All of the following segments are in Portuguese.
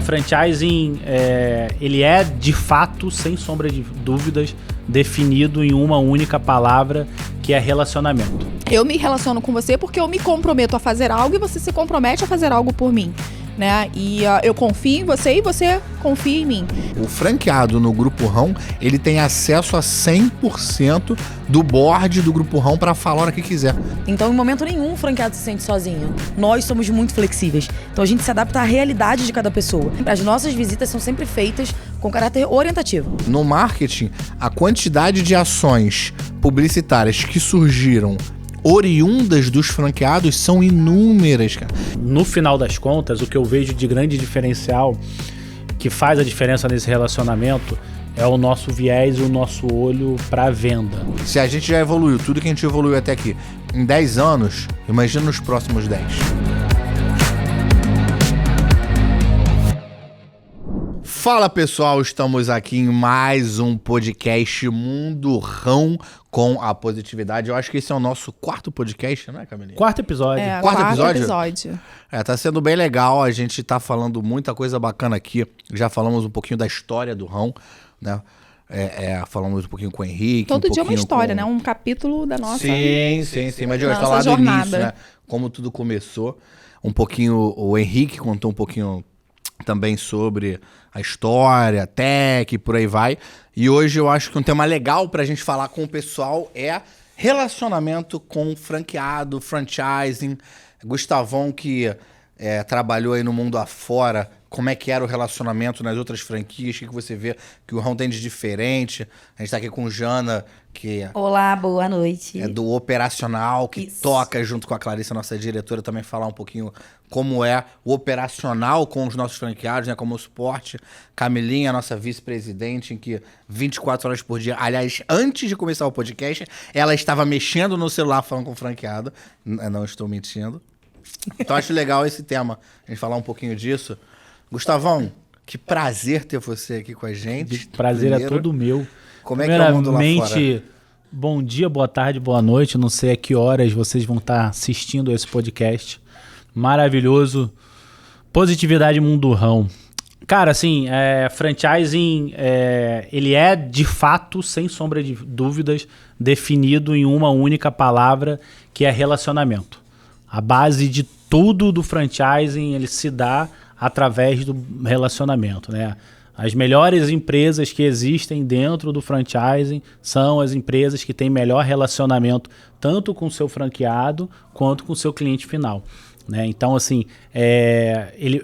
franchising, ele é de fato, sem sombra de dúvidas, definido em uma única palavra, que é relacionamento. Eu me relaciono com você porque eu me comprometo a fazer algo e você se compromete a fazer algo por mim, né? E eu confio em você e você confia em mim. O franqueado no Grupo Rão, ele tem acesso a 100% do board do Grupo Rão para falar a hora que quiser. Então, em momento nenhum, o franqueado se sente sozinho. Nós somos muito flexíveis. Então, a gente se adapta à realidade de cada pessoa. As nossas visitas são sempre feitas com caráter orientativo. No marketing, a quantidade de ações publicitárias que surgiram oriundas dos franqueados são inúmeras, cara. No final das contas, o que eu vejo de grande diferencial, que faz a diferença nesse relacionamento, é o nosso viés e o nosso olho para venda. Se a gente já evoluiu tudo que a gente evoluiu até aqui em 10 anos, imagina nos próximos 10. Fala pessoal, estamos aqui em mais um podcast Mundo Rão com a positividade. Eu acho que esse é o nosso quarto podcast, né, Camilinha? Quarto episódio. Quarto episódio? Tá sendo bem legal, a gente tá falando muita coisa bacana aqui. Já falamos um pouquinho da história do Rão, né? Falamos um pouquinho com o Henrique. Todo dia é uma história, né? Um capítulo da nossa... Sim. Mas de hoje tá lá do início, né? Como tudo começou. Um pouquinho, o Henrique contou um pouquinho também sobre a história, tech, por aí vai. E hoje eu acho que um tema legal pra gente falar com o pessoal é relacionamento com franqueado, franchising. Gustavão, que trabalhou aí no mundo afora, como é que era o relacionamento nas outras franquias, o que você vê que o Rão tem de diferente. A gente tá aqui com Jana, que Olá, boa noite. É do operacional, que Isso. toca junto com a Clarissa, nossa diretora, também falar um pouquinho como é o operacional com os nossos franqueados, né, como o suporte. Camilinha, nossa vice-presidente, em que 24 horas por dia, aliás, antes de começar o podcast, ela estava mexendo no celular falando com o franqueado. Não estou mentindo. Então acho legal esse tema, a gente falar um pouquinho disso. Gustavão, que prazer ter você aqui com a gente. Prazer é todo meu. Como é que é o mundo lá fora? Bom dia, boa tarde, boa noite. Não sei a que horas vocês vão estar assistindo esse podcast. Maravilhoso. Positividade Mundo Rão. Cara, assim, franchising, ele é de fato, sem sombra de dúvidas, definido em uma única palavra, que é relacionamento. A base de tudo do franchising, ele se dá através do relacionamento, né? As melhores empresas que existem dentro do franchising são as empresas que têm melhor relacionamento tanto com o seu franqueado quanto com o seu cliente final, né? Então, assim,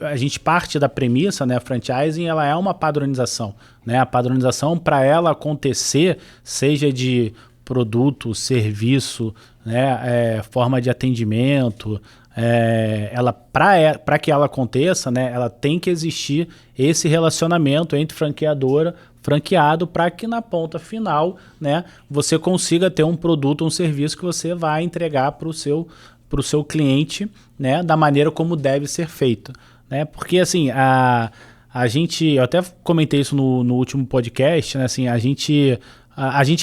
a gente parte da premissa, né? A franchising, ela é uma padronização, né? A padronização, para ela acontecer, seja de produto, serviço, né? Forma de atendimento, para que ela aconteça, né, ela tem que existir esse relacionamento entre franqueadora e franqueado, para que na ponta final, né, você consiga ter um produto, um serviço que você vai entregar para o seu cliente, né, da maneira como deve ser feito, né? Porque assim, a gente, eu até comentei isso no último podcast, né, assim, a gente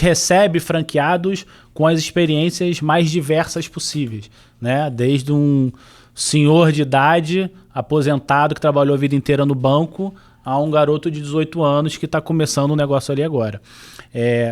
recebe franqueados com as experiências mais diversas possíveis, né? Desde um senhor de idade, aposentado, que trabalhou a vida inteira no banco, a um garoto de 18 anos que está começando um negócio ali agora.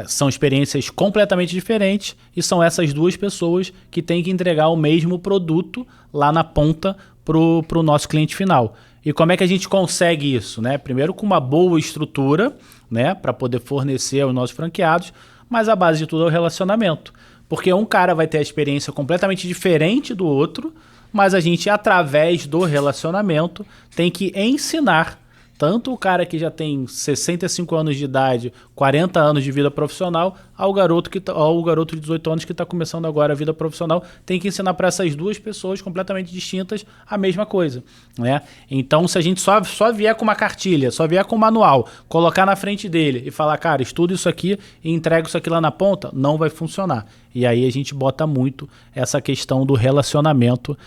São experiências completamente diferentes e são essas duas pessoas que têm que entregar o mesmo produto lá na ponta pro nosso cliente final. E como é que a gente consegue isso, né? Primeiro com uma boa estrutura, né, para poder fornecer aos nossos franqueados, mas a base de tudo é o relacionamento. Porque um cara vai ter a experiência completamente diferente do outro, mas a gente, através do relacionamento, tem que ensinar tanto o cara que já tem 65 anos de idade, 40 anos de vida profissional, ao garoto de 18 anos que está começando agora a vida profissional, tem que ensinar para essas duas pessoas completamente distintas a mesma coisa, né? Então, se a gente só vier com uma cartilha, só vier com um manual, colocar na frente dele e falar, cara, estuda isso aqui e entrega isso aqui lá na ponta, não vai funcionar. E aí a gente bota muito essa questão do relacionamento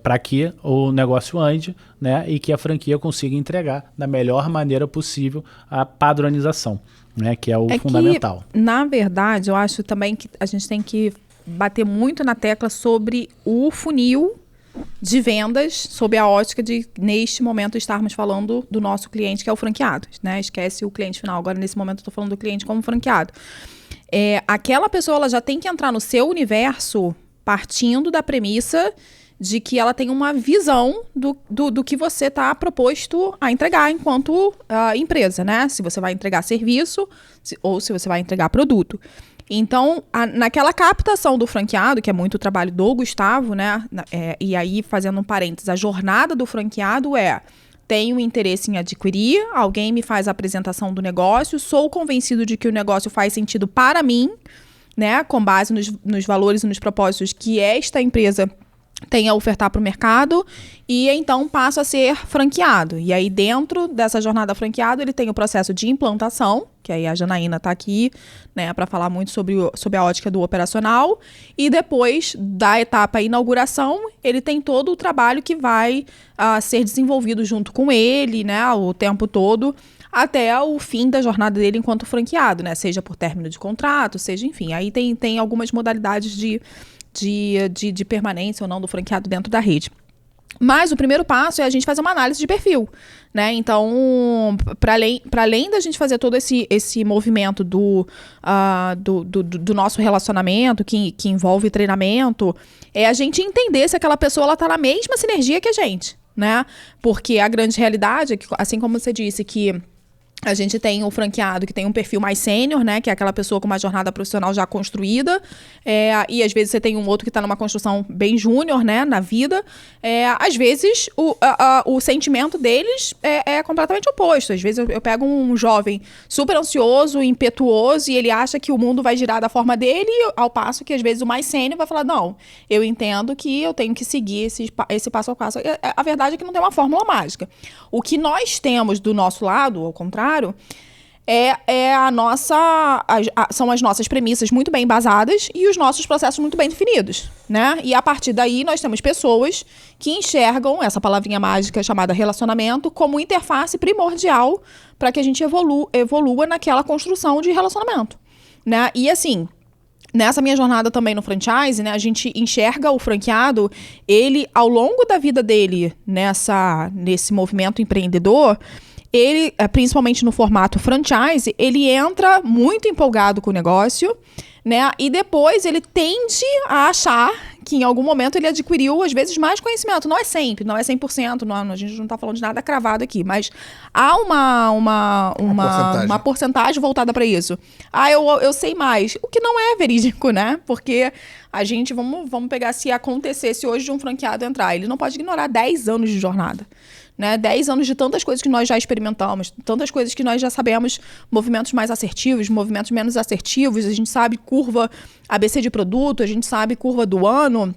para que o negócio ande, né, e que a franquia consiga entregar da melhor maneira possível a padronização, né, que é o fundamental. Que, na verdade, eu acho também que a gente tem que bater muito na tecla sobre o funil de vendas sob a ótica de, neste momento, estarmos falando do nosso cliente, que é o franqueado, né? Esquece o cliente final. Agora, nesse momento, eu estou falando do cliente como franqueado. Aquela pessoa ela já tem que entrar no seu universo partindo da premissa de que ela tem uma visão do que você está proposto a entregar enquanto empresa, né? Se você vai entregar serviço ou se você vai entregar produto. Então, naquela captação do franqueado, que é muito o trabalho do Gustavo, né? E aí, fazendo um parênteses, a jornada do franqueado tenho interesse em adquirir, alguém me faz a apresentação do negócio, sou convencido de que o negócio faz sentido para mim, né? Com base nos valores e nos propósitos que esta empresa tem a ofertar para o mercado, e então passa a ser franqueado. E aí, dentro dessa jornada franqueado, ele tem o processo de implantação, que aí a Janaína está aqui, né, para falar muito sobre a ótica do operacional, e depois da etapa inauguração, ele tem todo o trabalho que vai ser desenvolvido junto com ele, né, o tempo todo, até o fim da jornada dele enquanto franqueado, né, seja por término de contrato, seja, enfim, aí tem algumas modalidades de permanência ou não do franqueado dentro da rede. Mas o primeiro passo é a gente fazer uma análise de perfil, né? Então, para além da gente fazer todo esse movimento do nosso relacionamento, que envolve treinamento, é a gente entender se aquela pessoa está na mesma sinergia que a gente, né? Porque a grande realidade é que, assim como você disse, que a gente tem o franqueado que tem um perfil mais sênior, né? Que é aquela pessoa com uma jornada profissional já construída. E às vezes você tem um outro que está numa construção bem júnior, né? Na vida. Às vezes o sentimento deles é completamente oposto. Às vezes eu pego um jovem super ansioso, impetuoso, e ele acha que o mundo vai girar da forma dele, ao passo que às vezes o mais sênior vai falar, não, eu entendo que eu tenho que seguir esse passo a passo. A verdade é que não tem uma fórmula mágica. O que nós temos do nosso lado, ao contrário, são as nossas premissas muito bem embasadas e os nossos processos muito bem definidos, né? E a partir daí nós temos pessoas que enxergam essa palavrinha mágica chamada relacionamento como interface primordial para que a gente evolua naquela construção de relacionamento, né? E assim, nessa minha jornada também no franchise, né, a gente enxerga o franqueado, ele, ao longo da vida dele, nesse movimento empreendedor, ele, principalmente no formato franchise, ele entra muito empolgado com o negócio, né? E depois ele tende a achar que em algum momento ele adquiriu, às vezes, mais conhecimento. Não é sempre, não é 100%, a gente não está falando de nada cravado aqui, mas há uma porcentagem voltada para isso. Eu sei mais, o que não é verídico, né? Porque a gente, vamos pegar, se acontecesse hoje de um franqueado entrar, ele não pode ignorar 10 anos de jornada. Né? 10 anos de tantas coisas que nós já experimentamos, tantas coisas que nós já sabemos, movimentos mais assertivos, movimentos menos assertivos, a gente sabe curva ABC de produto, a gente sabe curva do ano.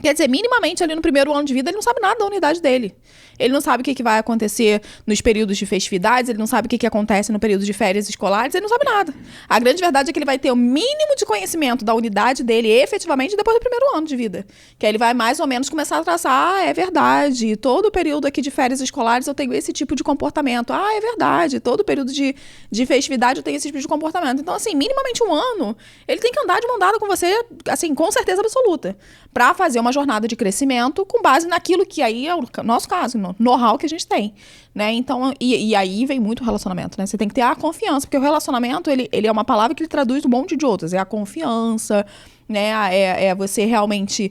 Quer dizer, minimamente ali no primeiro ano de vida, ele não sabe nada da unidade dele. Ele não sabe o que vai acontecer nos períodos de festividades, ele não sabe o que acontece no período de férias escolares, ele não sabe nada. A grande verdade é que ele vai ter o mínimo de conhecimento da unidade dele, efetivamente, depois do primeiro ano de vida. Que aí ele vai mais ou menos começar a traçar, é verdade, todo o período aqui de férias escolares eu tenho esse tipo de comportamento. É verdade, todo período de festividade eu tenho esse tipo de comportamento. Então, assim, minimamente um ano, ele tem que andar de mão dada com você, assim, com certeza absoluta, para fazer uma jornada de crescimento com base naquilo que aí é o nosso caso, no know-how que a gente tem, né? Então, e aí vem muito o relacionamento, né? Você tem que ter a confiança, porque o relacionamento, ele é uma palavra que ele traduz um monte de outras. É a confiança, né? É você realmente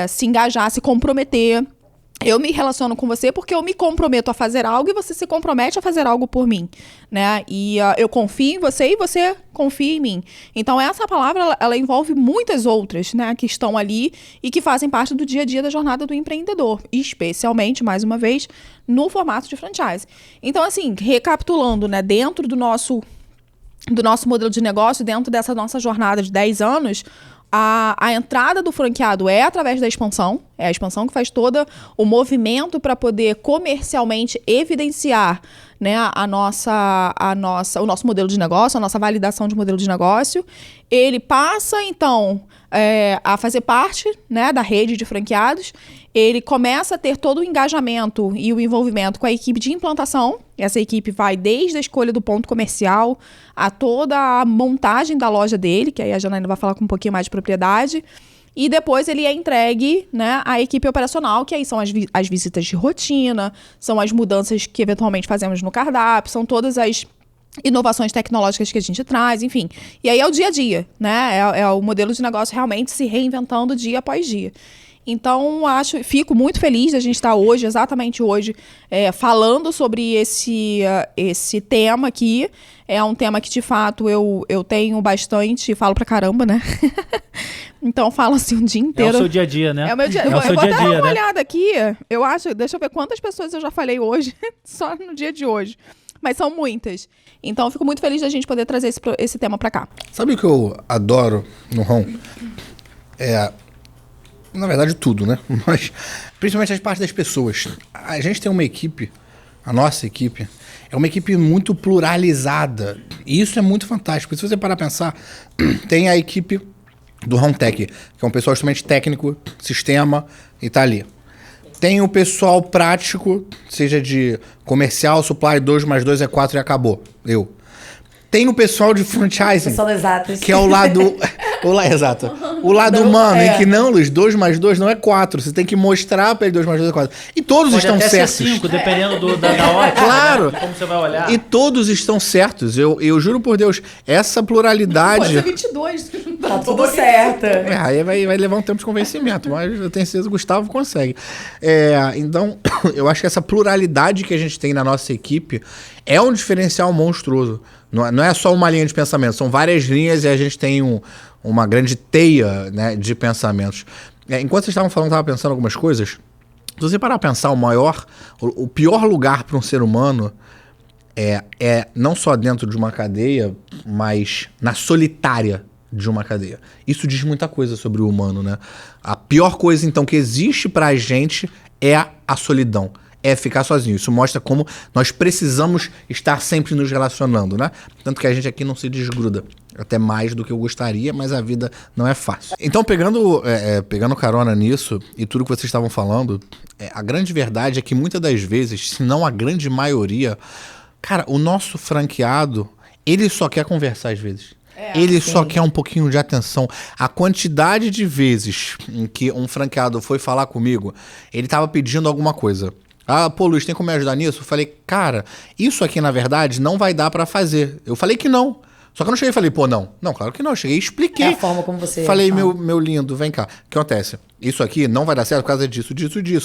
se engajar, se comprometer. Eu me relaciono com você porque eu me comprometo a fazer algo e você se compromete a fazer algo por mim, né? E eu confio em você e você confia em mim. Então, essa palavra, ela envolve muitas outras, né? Que estão ali e que fazem parte do dia a dia da jornada do empreendedor. Especialmente, mais uma vez, no formato de franchise. Então, assim, recapitulando, né? Dentro do nosso modelo de negócio, dentro dessa nossa jornada de 10 anos... A entrada do franqueado é através da expansão, é a expansão que faz todo o movimento para poder comercialmente evidenciar, né, o nosso modelo de negócio, a nossa validação de modelo de negócio. Ele passa, então, a fazer parte, né, da rede de franqueados. Ele começa a ter todo o engajamento e o envolvimento com a equipe de implantação. Essa equipe vai desde a escolha do ponto comercial a toda a montagem da loja dele, que aí a Janaína vai falar com um pouquinho mais de propriedade. e depois ele é entregue, né, à equipe operacional, que aí são as visitas de rotina, são as mudanças que eventualmente fazemos no cardápio, são todas as inovações tecnológicas que a gente traz, enfim. E aí é o dia a dia, né? É o modelo de negócio realmente se reinventando dia após dia. Então, fico muito feliz de a gente estar hoje, exatamente hoje, falando sobre esse tema aqui. É um tema que, de fato, eu tenho bastante, falo pra caramba, né? Então, eu falo assim o dia inteiro. É o seu dia a dia, né? É o meu dia. É o seu eu vou dia a até dia, dar uma né? olhada aqui. Deixa eu ver quantas pessoas eu já falei hoje, só no dia de hoje. Mas são muitas. Então, eu fico muito feliz da gente poder trazer esse tema pra cá. Sabe o que eu adoro no ROM? Na verdade, tudo, né? Mas, principalmente as partes das pessoas. A gente tem uma equipe, a nossa equipe, é uma equipe muito pluralizada. E isso é muito fantástico. Se você parar a pensar, tem a equipe do RomTech, que é um pessoal extremamente técnico, sistema, e tá ali. Tem o pessoal prático, seja de comercial, supply, 2 mais 2 é 4 e acabou. Eu. Tem o pessoal de franchising, Pessoal exatas. que é o lado... Exato. O lado humano, em que não, Luiz, 2 mais 2 não é 4. Você tem que mostrar pra ele 2 mais 2 é 4. E todos Pode estão até certos. ser 5, dependendo da hora. Claro. Né? Como você vai olhar. E todos estão certos. Eu juro por Deus, essa pluralidade... Pode ser 22. Tá tudo certo. Aí vai levar um tempo de convencimento, mas eu tenho certeza que o Gustavo consegue. Então, eu acho que essa pluralidade que a gente tem na nossa equipe é um diferencial monstruoso. Não é só uma linha de pensamento, são várias linhas e a gente tem uma grande teia, né, de pensamentos. Enquanto vocês estavam falando, eu estava pensando algumas coisas. Se você parar a pensar, o pior lugar para um ser humano é não só dentro de uma cadeia, mas na solitária de uma cadeia. Isso diz muita coisa sobre o humano, né? A pior coisa, então, que existe pra gente é a solidão. É ficar sozinho. Isso mostra como nós precisamos estar sempre nos relacionando, né? Tanto que a gente aqui não se desgruda. Até mais do que eu gostaria, mas a vida não é fácil. Então, pegando carona nisso e tudo que vocês estavam falando, a grande verdade é que muitas das vezes, se não a grande maioria, cara, o nosso franqueado, ele só quer conversar às vezes. Ele só quer um pouquinho de atenção. A quantidade de vezes em que um franqueado foi falar comigo, ele tava pedindo alguma coisa. Pô, Luiz, tem como me ajudar nisso? Eu falei, cara, isso aqui, na verdade, não vai dar pra fazer. Eu falei que não. Só que eu não cheguei e falei, pô, não. Não, claro que não. Eu cheguei e expliquei. É a forma como você falei, fala. meu lindo, vem cá. O que acontece? Isso aqui não vai dar certo por causa disso.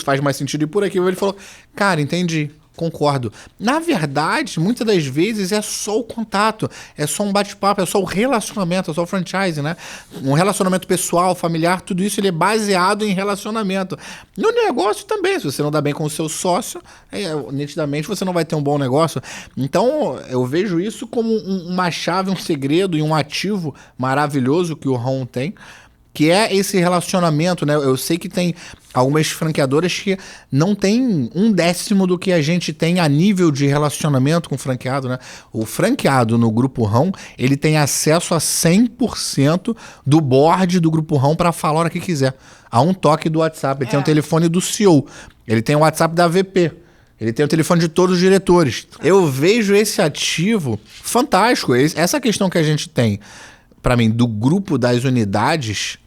Faz mais sentido ir por aqui. Ele falou, cara, entendi. Concordo. Na verdade, muitas das vezes é só o contato, é só um bate-papo, é só o relacionamento, é só o franchise, né? Um relacionamento pessoal, familiar, tudo isso ele é baseado em relacionamento. No negócio também, se você não dá bem com o seu sócio, nitidamente você não vai ter um bom negócio. Então, eu vejo isso como uma chave, um segredo e um ativo maravilhoso que o ROM tem, que é esse relacionamento, né? Eu sei que tem algumas franqueadoras que não tem 1/10 do que a gente tem a nível de relacionamento com o franqueado, né? O franqueado no Grupo ROM, ele tem acesso a 100% do board do Grupo ROM para falar a hora que quiser. A um toque do WhatsApp. Ele tem o telefone do CEO, ele tem o WhatsApp da VP, ele tem o telefone de todos os diretores. Eu vejo esse ativo fantástico. Essa questão que a gente tem, para mim, do grupo das unidades...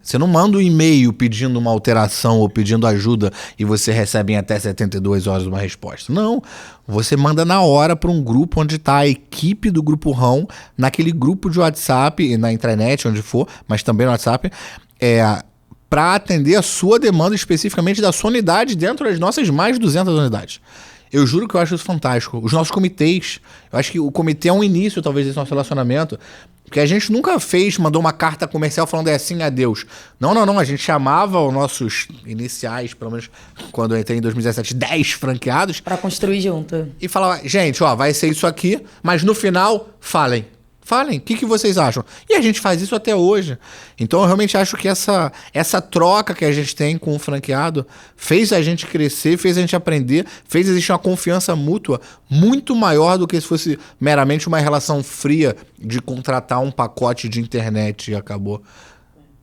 Você não manda um e-mail pedindo uma alteração ou pedindo ajuda e você recebe em até 72 horas uma resposta. Não, você manda na hora para um grupo onde está a equipe do Grupo ROM, naquele grupo de WhatsApp, na intranet, onde for, mas também no WhatsApp, para atender a sua demanda especificamente da sua unidade dentro das nossas mais de 200 unidades. Eu juro que eu acho isso fantástico. Os nossos comitês, eu acho que o comitê é um início, talvez, desse nosso relacionamento, porque a gente nunca mandou uma carta comercial falando assim, adeus. Não, a gente chamava os nossos iniciais, pelo menos quando eu entrei em 2017, 10 franqueados. Pra construir junto. E falava, gente, vai ser isso aqui, mas no final, falem, o que vocês acham? E a gente faz isso até hoje. Então eu realmente acho que essa troca que a gente tem com o franqueado fez a gente crescer, fez a gente aprender, fez existir uma confiança mútua muito maior do que se fosse meramente uma relação fria de contratar um pacote de internet e acabou.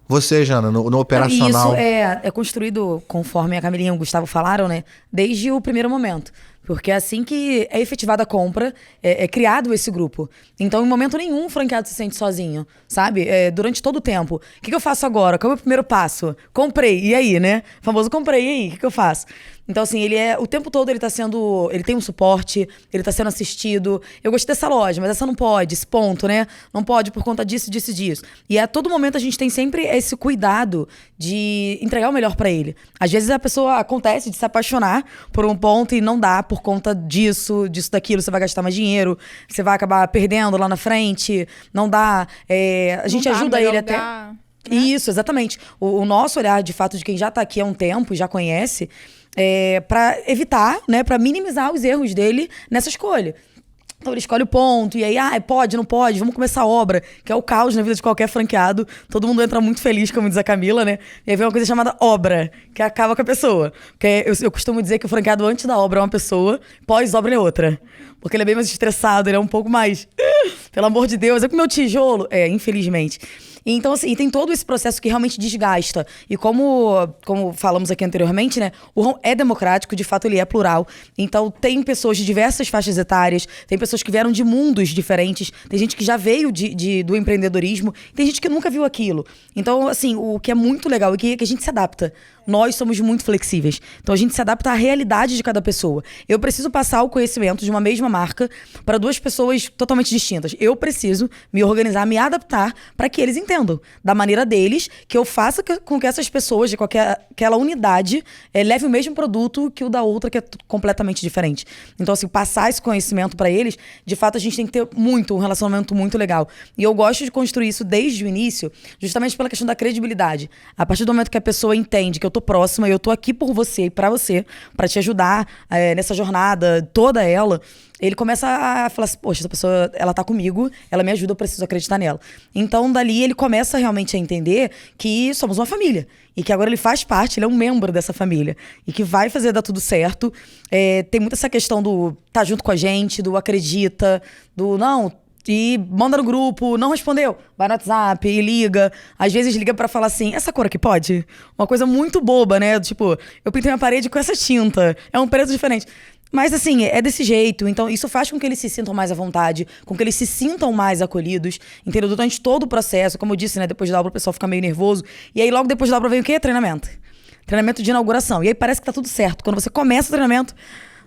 Você, Jana, no operacional... Isso é construído, conforme a Camilinha e o Gustavo falaram, né? Desde o primeiro momento. Porque assim que é efetivada a compra, é criado esse grupo. Então, em momento nenhum, o franqueado se sente sozinho, sabe? Durante todo o tempo. O que eu faço agora? Qual é o meu primeiro passo? Comprei, e aí, né? O famoso comprei, e aí? O que eu faço? Então, assim, o tempo todo ele tem um suporte, ele tá sendo assistido. Eu gostei dessa loja, mas essa não pode, esse ponto, né? Não pode por conta disso, disso e disso. E a todo momento a gente tem sempre esse cuidado de entregar o melhor pra ele. Às vezes a pessoa acontece de se apaixonar por um ponto e não dá por conta disso, daquilo. Você vai gastar mais dinheiro, você vai acabar perdendo lá na frente, não dá. A gente ajuda ele até... Lugar, né? Isso, exatamente. O nosso olhar, de fato, de quem já tá aqui há um tempo, já conhece... para evitar, né, para minimizar os erros dele nessa escolha. Então ele escolhe o ponto, e aí, pode, não pode, vamos começar a obra, que é o caos na vida de qualquer franqueado. Todo mundo entra muito feliz, como diz a Camila, né? E aí vem uma coisa chamada obra, que acaba com a pessoa. Porque eu costumo dizer que o franqueado antes da obra é uma pessoa, pós-obra é outra. Porque ele é bem mais estressado, ele é um pouco mais... Pelo amor de Deus, com o meu tijolo. Infelizmente. Então, assim, tem todo esse processo que realmente desgasta. E como falamos aqui anteriormente, né? O ramo é democrático, de fato ele é plural. Então, tem pessoas de diversas faixas etárias, tem pessoas que vieram de mundos diferentes, tem gente que já veio do empreendedorismo, tem gente que nunca viu aquilo. Então, assim, o que é muito legal é que a gente se adapta. Nós somos muito flexíveis. Então, a gente se adapta à realidade de cada pessoa. Eu preciso passar o conhecimento de uma mesma marca para duas pessoas totalmente distintas. Eu preciso me organizar, me adaptar para que eles entendam da maneira deles, que eu faça com que essas pessoas de aquela unidade leve o mesmo produto que o da outra, que é completamente diferente. Então, assim, passar esse conhecimento para eles, de fato, a gente tem que ter um relacionamento muito legal. E eu gosto de construir isso desde o início, justamente pela questão da credibilidade. A partir do momento que a pessoa entende que eu tô próxima e eu tô aqui por você e pra você, pra te ajudar nessa jornada, toda ela, ele começa a falar assim, poxa, essa pessoa, ela tá comigo, ela me ajuda, eu preciso acreditar nela. Então, dali, ele começa realmente a entender que somos uma família. E que agora ele faz parte, ele é um membro dessa família. E que vai fazer dar tudo certo. Tem muito essa questão do tá junto com a gente, do acredita, do não... E manda no grupo, não respondeu, vai no WhatsApp e liga. Às vezes liga pra falar assim, essa cor aqui pode? Uma coisa muito boba, né? Tipo, eu pintei minha parede com essa tinta, é um preço diferente. Mas assim, é desse jeito. Então isso faz com que eles se sintam mais à vontade, com que eles se sintam mais acolhidos, entendeu? Durante todo o processo, como eu disse, né? Depois da obra o pessoal fica meio nervoso. E aí logo depois da obra vem o quê? Treinamento. Treinamento de inauguração. E aí parece que tá tudo certo. Quando você começa o treinamento...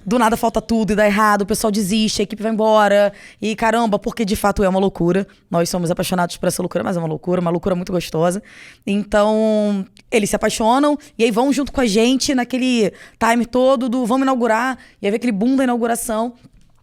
Do nada falta tudo e dá errado, o pessoal desiste, a equipe vai embora. E caramba, porque de fato é uma loucura. Nós somos apaixonados por essa loucura, mas é uma loucura muito gostosa. Então, eles se apaixonam e aí vão junto com a gente naquele time todo do vamos inaugurar. E aí vem aquele boom da inauguração.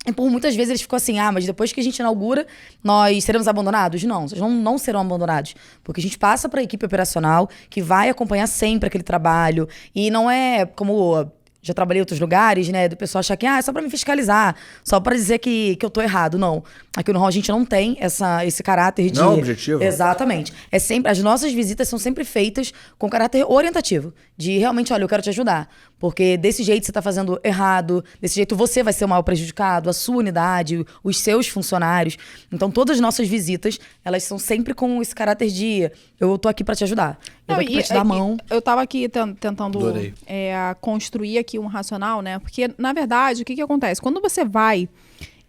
E por muitas vezes eles ficam assim, mas depois que a gente inaugura, nós seremos abandonados? Não, vocês não serão abandonados. Porque a gente passa para a equipe operacional, que vai acompanhar sempre aquele trabalho. E não é como... Já trabalhei em outros lugares, né? Do pessoal achar que é só pra me fiscalizar, só pra dizer que eu tô errado. Não. Aqui no Hall a gente não tem esse caráter de... Não, objetivo. Exatamente. As nossas visitas são sempre feitas com caráter orientativo. De realmente, olha, eu quero te ajudar. Porque desse jeito você tá fazendo errado, desse jeito você vai ser o maior prejudicado, a sua unidade, os seus funcionários. Então todas as nossas visitas, elas são sempre com esse caráter de eu tô aqui pra te ajudar. Eu tô aqui pra te dar a mão. Eu tava aqui tentando construir aqui um racional, né? Porque, na verdade, o que acontece? Quando você vai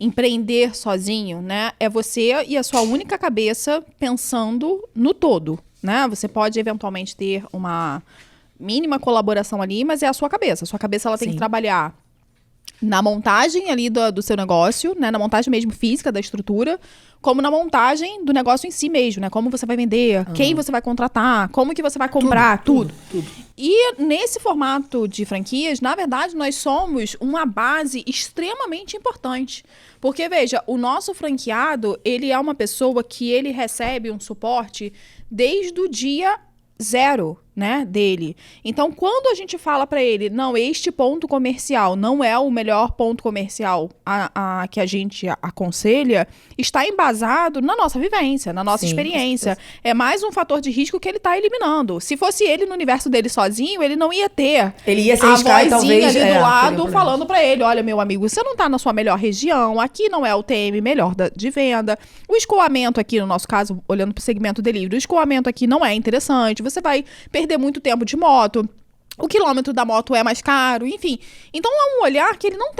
empreender sozinho, né? É você e a sua única cabeça pensando no todo, né? Você pode, eventualmente, ter uma mínima colaboração ali, mas é a sua cabeça. A sua cabeça, ela tem que trabalhar na montagem ali do seu negócio, né? Na montagem mesmo física da estrutura, como na montagem do negócio em si mesmo, né? Como você vai vender, quem você vai contratar, como que você vai comprar, tudo. E nesse formato de franquias, na verdade, nós somos uma base extremamente importante. Porque, veja, o nosso franqueado, ele é uma pessoa que ele recebe um suporte desde o dia 0, né, dele. Então, quando a gente fala para ele, não, este ponto comercial não é o melhor ponto comercial que a gente aconselha, está embasado na nossa vivência, na nossa experiência. É mais um fator de risco que ele está eliminando. Se fosse ele no universo dele sozinho, ele não ia ter ele ia se a arriscar, vozinha talvez, ali do lado falando para ele, olha, meu amigo, você não está na sua melhor região, aqui não é o TM melhor de venda, o escoamento aqui, no nosso caso, olhando para o segmento delivery, o escoamento aqui não é interessante, você vai perder muito tempo de moto. o quilômetro da moto é mais caro, enfim. Então é um olhar que ele não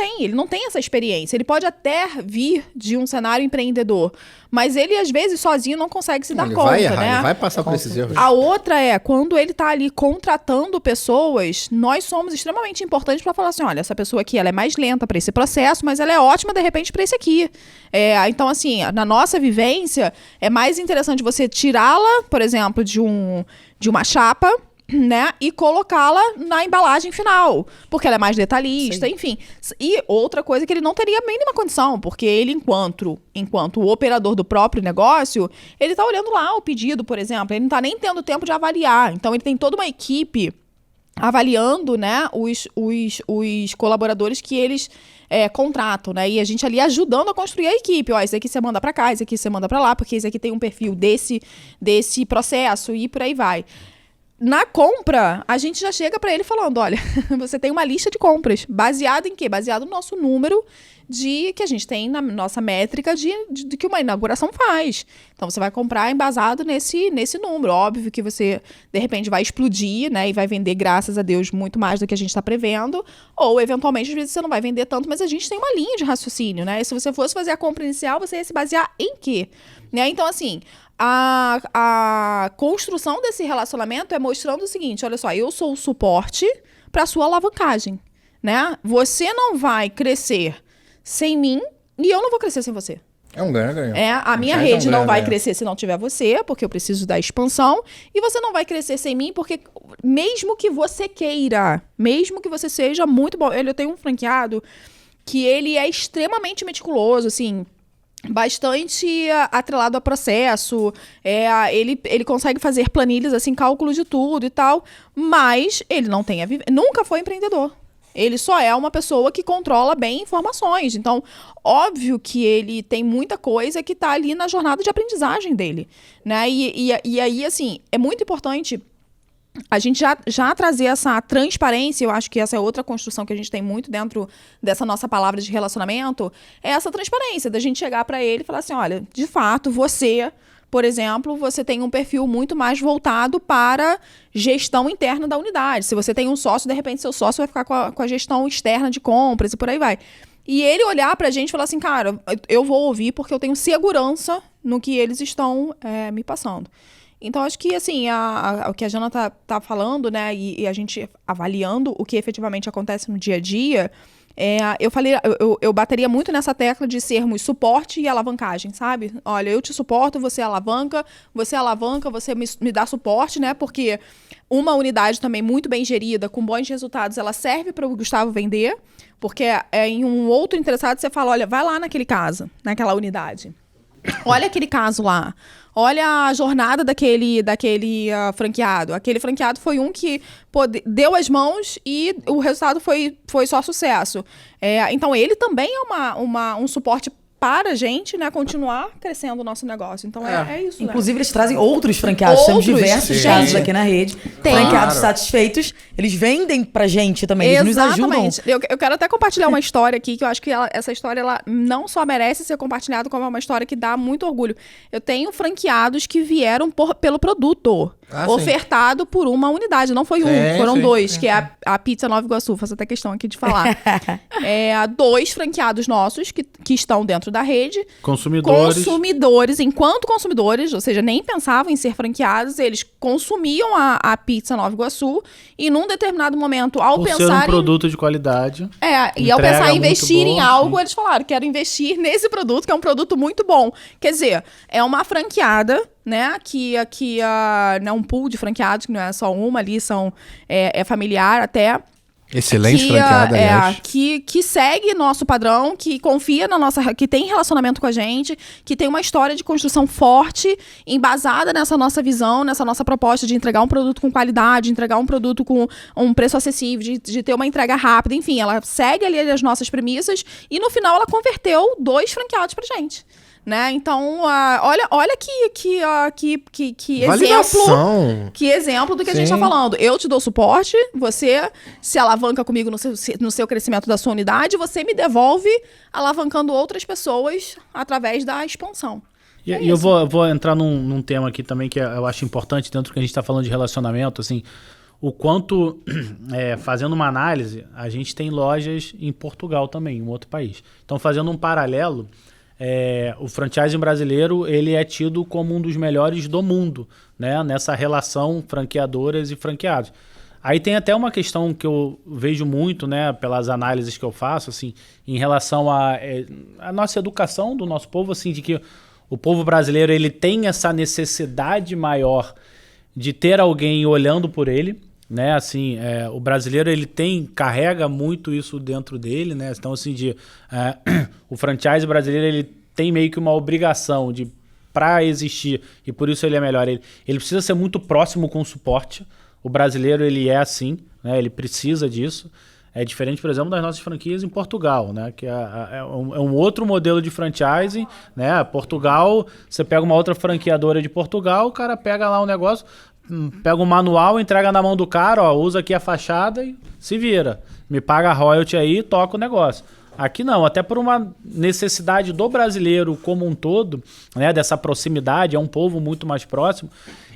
tem essa experiência. Ele pode até vir de um cenário empreendedor, mas ele às vezes sozinho não consegue se dar conta, vai errar, né? Ele vai passar por esses erros. A outra é, quando ele tá ali contratando pessoas, nós somos extremamente importantes para falar assim, olha, essa pessoa aqui, ela é mais lenta para esse processo, mas ela é ótima, de repente, para esse aqui. Então, assim, na nossa vivência, é mais interessante você tirá-la, por exemplo, de uma chapa, né, e colocá-la na embalagem final, porque ela é mais detalhista, enfim. E outra coisa que ele não teria a mínima condição, porque ele, enquanto o operador do próprio negócio, ele tá olhando lá o pedido, por exemplo, ele não tá nem tendo tempo de avaliar. Então, ele tem toda uma equipe avaliando, né, os colaboradores que eles contratam, né, e a gente ali ajudando a construir a equipe. Ó, esse aqui você manda pra cá, esse aqui você manda pra lá, porque esse aqui tem um perfil desse processo e por aí vai. Na compra, a gente já chega para ele falando, olha, você tem uma lista de compras. Baseado em quê? Baseado no nosso número que a gente tem na nossa métrica de que uma inauguração faz. Então, você vai comprar embasado nesse número. Óbvio que você, de repente, vai explodir, né? E vai vender, graças a Deus, muito mais do que a gente está prevendo. Ou, eventualmente, às vezes você não vai vender tanto, mas a gente tem uma linha de raciocínio, né? E se você fosse fazer a compra inicial, você ia se basear em quê? Né? Então, assim, a construção desse relacionamento é mostrando o seguinte, olha só, eu sou o suporte para a sua alavancagem, né? Você não vai crescer sem mim e eu não vou crescer sem você. É um ganha-ganha. A minha rede não vai crescer se não tiver você, porque eu preciso da expansão, e você não vai crescer sem mim, porque mesmo que você queira, mesmo que você seja muito bom, eu tenho um franqueado que ele é extremamente meticuloso, assim, bastante atrelado a processo, ele consegue fazer planilhas, assim, cálculos de tudo e tal, mas ele não tem nunca foi empreendedor. Ele só é uma pessoa que controla bem informações. Então, óbvio que ele tem muita coisa que está ali na jornada de aprendizagem dele, né? E aí, assim, é muito importante a gente já trazer essa transparência. Eu acho que essa é outra construção que a gente tem muito dentro dessa nossa palavra de relacionamento, é essa transparência, da gente chegar para ele e falar assim, olha, de fato, você, por exemplo, você tem um perfil muito mais voltado para gestão interna da unidade. Se você tem um sócio, de repente seu sócio vai ficar com a gestão externa de compras e por aí vai. E ele olhar pra gente e falar assim, cara, eu vou ouvir porque eu tenho segurança no que eles estão me passando. Então, acho que, assim, o que a Jana tá falando, né, e a gente avaliando o que efetivamente acontece no dia a dia, eu bateria muito nessa tecla de sermos suporte e alavancagem, sabe? Olha, eu te suporto, você alavanca, você me dá suporte, né? Porque uma unidade também muito bem gerida, com bons resultados, ela serve para o Gustavo vender, porque em um outro interessado você fala, olha, vai lá naquela unidade. Olha aquele caso lá. Olha a jornada daquele franqueado. Aquele franqueado foi um que deu as mãos e o resultado foi só sucesso. Então, ele também é um suporte para a gente, né, continuar crescendo o nosso negócio. Então, é isso, Inclusive, eles trazem outros franqueados. Temos diversos casos aqui na rede. Franqueados satisfeitos. Eles vendem pra gente também. Eles nos ajudam. Eu quero até compartilhar uma história aqui, que eu acho que essa história ela não só merece ser compartilhada, como é uma história que dá muito orgulho. Eu tenho franqueados que vieram pelo produto. Ofertado por uma unidade. Não foi foram dois, que é a Pizza Nova Iguaçu. Faço até questão aqui de falar. 2 franqueados nossos que estão dentro da rede. Consumidores, enquanto consumidores, ou seja, nem pensavam em ser franqueados, eles consumiam a Pizza Nova Iguaçu e num determinado momento, ao pensar ser um produto de qualidade. E ao pensar em investir em algo, eles falaram, quero investir nesse produto, que é um produto muito bom. Quer dizer, é uma franqueada, né, que né, um pool de franqueados, que não é só uma ali, é familiar até. Excelente franqueada, aliás. Que segue nosso padrão, que confia que tem relacionamento com a gente, que tem uma história de construção forte, embasada nessa nossa visão, nessa nossa proposta de entregar um produto com qualidade, entregar um produto com um preço acessível, de ter uma entrega rápida, enfim, ela segue ali as nossas premissas e no final ela converteu 2 franqueados pra gente. Né? Então, olha que exemplo do que a gente está falando. Eu te dou suporte, você se alavanca comigo no seu crescimento da sua unidade, você me devolve alavancando outras pessoas através da expansão. E eu vou entrar num tema aqui também que eu acho importante dentro do que a gente está falando de relacionamento, assim. o quanto, fazendo uma análise, a gente tem lojas em Portugal também, um outro país. Então, fazendo um paralelo, o franchising brasileiro ele é tido como um dos melhores do mundo, né, nessa relação franqueadoras e franqueados. Aí tem até uma questão que eu vejo muito, né, pelas análises que eu faço, assim, em relação à nossa educação do nosso povo, assim, de que o povo brasileiro ele tem essa necessidade maior de ter alguém olhando por ele, né, assim, o brasileiro ele carrega muito isso dentro dele, né, então assim, o franchise brasileiro ele tem meio que uma obrigação para existir, e por isso ele é melhor, ele precisa ser muito próximo com o suporte. O brasileiro, ele é assim, né? Ele precisa disso. É diferente, por exemplo, das nossas franquias em Portugal, né? Que é um outro modelo de franchising, né? Portugal, você pega uma outra franqueadora de Portugal, o cara pega lá um negócio, pega um manual, entrega na mão do cara, ó, usa aqui a fachada e se vira. Me paga a royalty aí e toca o negócio. Aqui não, até por uma necessidade do brasileiro como um todo, né? Dessa proximidade, é um povo muito mais próximo.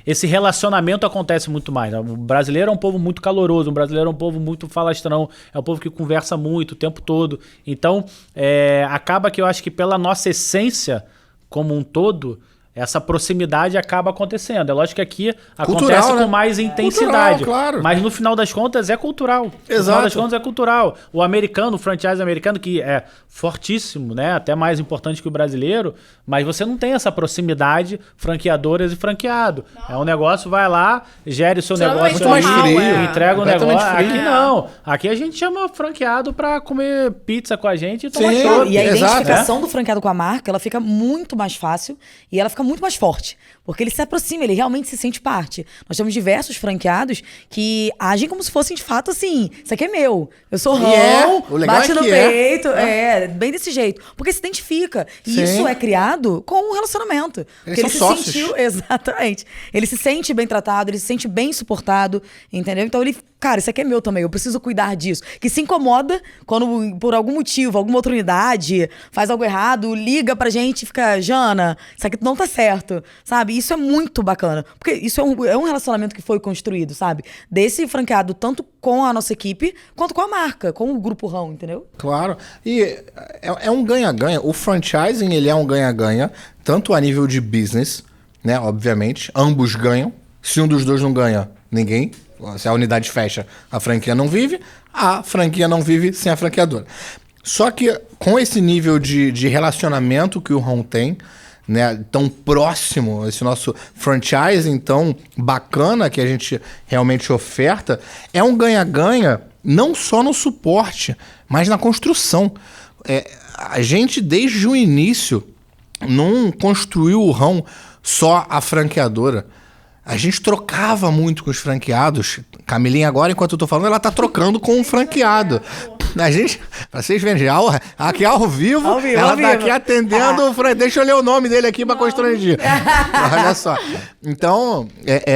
Esse relacionamento acontece muito mais. O brasileiro é um povo muito caloroso, o brasileiro é um povo muito falastrão, é um povo que conversa muito o tempo todo. Então, acaba que eu acho que pela nossa essência como um todo, essa proximidade acaba acontecendo. É lógico que aqui cultural, acontece né? com mais intensidade. Cultural, claro. Mas no final das contas é cultural. Exato. No final das contas é cultural. O americano, o franchise americano, que é fortíssimo, né? Até mais importante que o brasileiro, mas você não tem essa proximidade franqueadoras e franqueado. Não. É um negócio, vai lá, gere o seu negócio muito mais frio, entrega o negócio. Frio. Aqui não. Aqui a gente chama franqueado pra comer pizza com a gente e tomar chopp. E a identificação do franqueado com a marca, ela fica muito mais fácil e ela fica muito mais forte, porque ele se aproxima, ele realmente se sente parte. Nós temos diversos franqueados que agem como se fossem de fato assim, isso aqui é meu, eu sou rão, bate no peito, bem desse jeito, porque se identifica. E isso é criado com um relacionamento. Eles são sócios. Exatamente. Ele se sente bem tratado, ele se sente bem suportado, entendeu? Então ele, cara, isso aqui é meu também, eu preciso cuidar disso. Que se incomoda quando, por algum motivo, alguma outra unidade faz algo errado, liga pra gente e fica, Jana, isso aqui não tá certo, sabe? Isso é muito bacana, porque isso é um relacionamento que foi construído, sabe? Desse franqueado, tanto com a nossa equipe, quanto com a marca, com o Grupo Rão, entendeu? Claro. E é um ganha-ganha. O franchising, ele é um ganha-ganha, tanto a nível de business, né? Obviamente, ambos ganham. Se um dos dois não ganha, ninguém. Se a unidade fecha, a franquia não vive. A franquia não vive sem a franqueadora. Só que com esse nível de relacionamento que o Rão tem, né, tão próximo, esse nosso franchising tão bacana que a gente realmente oferta, é um ganha-ganha não só no suporte, mas na construção. A gente, desde o início, não construiu o Rão só a franqueadora. A gente trocava muito com os franqueados. Camilinha agora, enquanto eu tô falando, ela tá trocando com um franqueado. A gente, pra vocês verem, aqui ao vivo, ela tá aqui atendendo o franqueado. Deixa eu ler o nome dele aqui pra constranger. Olha só. Então,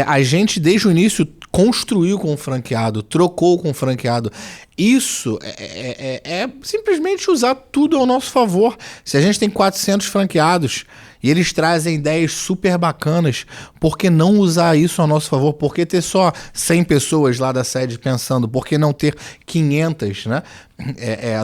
a gente, desde o início, construiu com o franqueado, trocou com o franqueado. Isso é simplesmente usar tudo ao nosso favor. Se a gente tem 400 franqueados e eles trazem ideias super bacanas, por que não usar isso ao nosso favor? Por que ter só 100 pessoas lá da sede pensando? Por que não ter 500, né?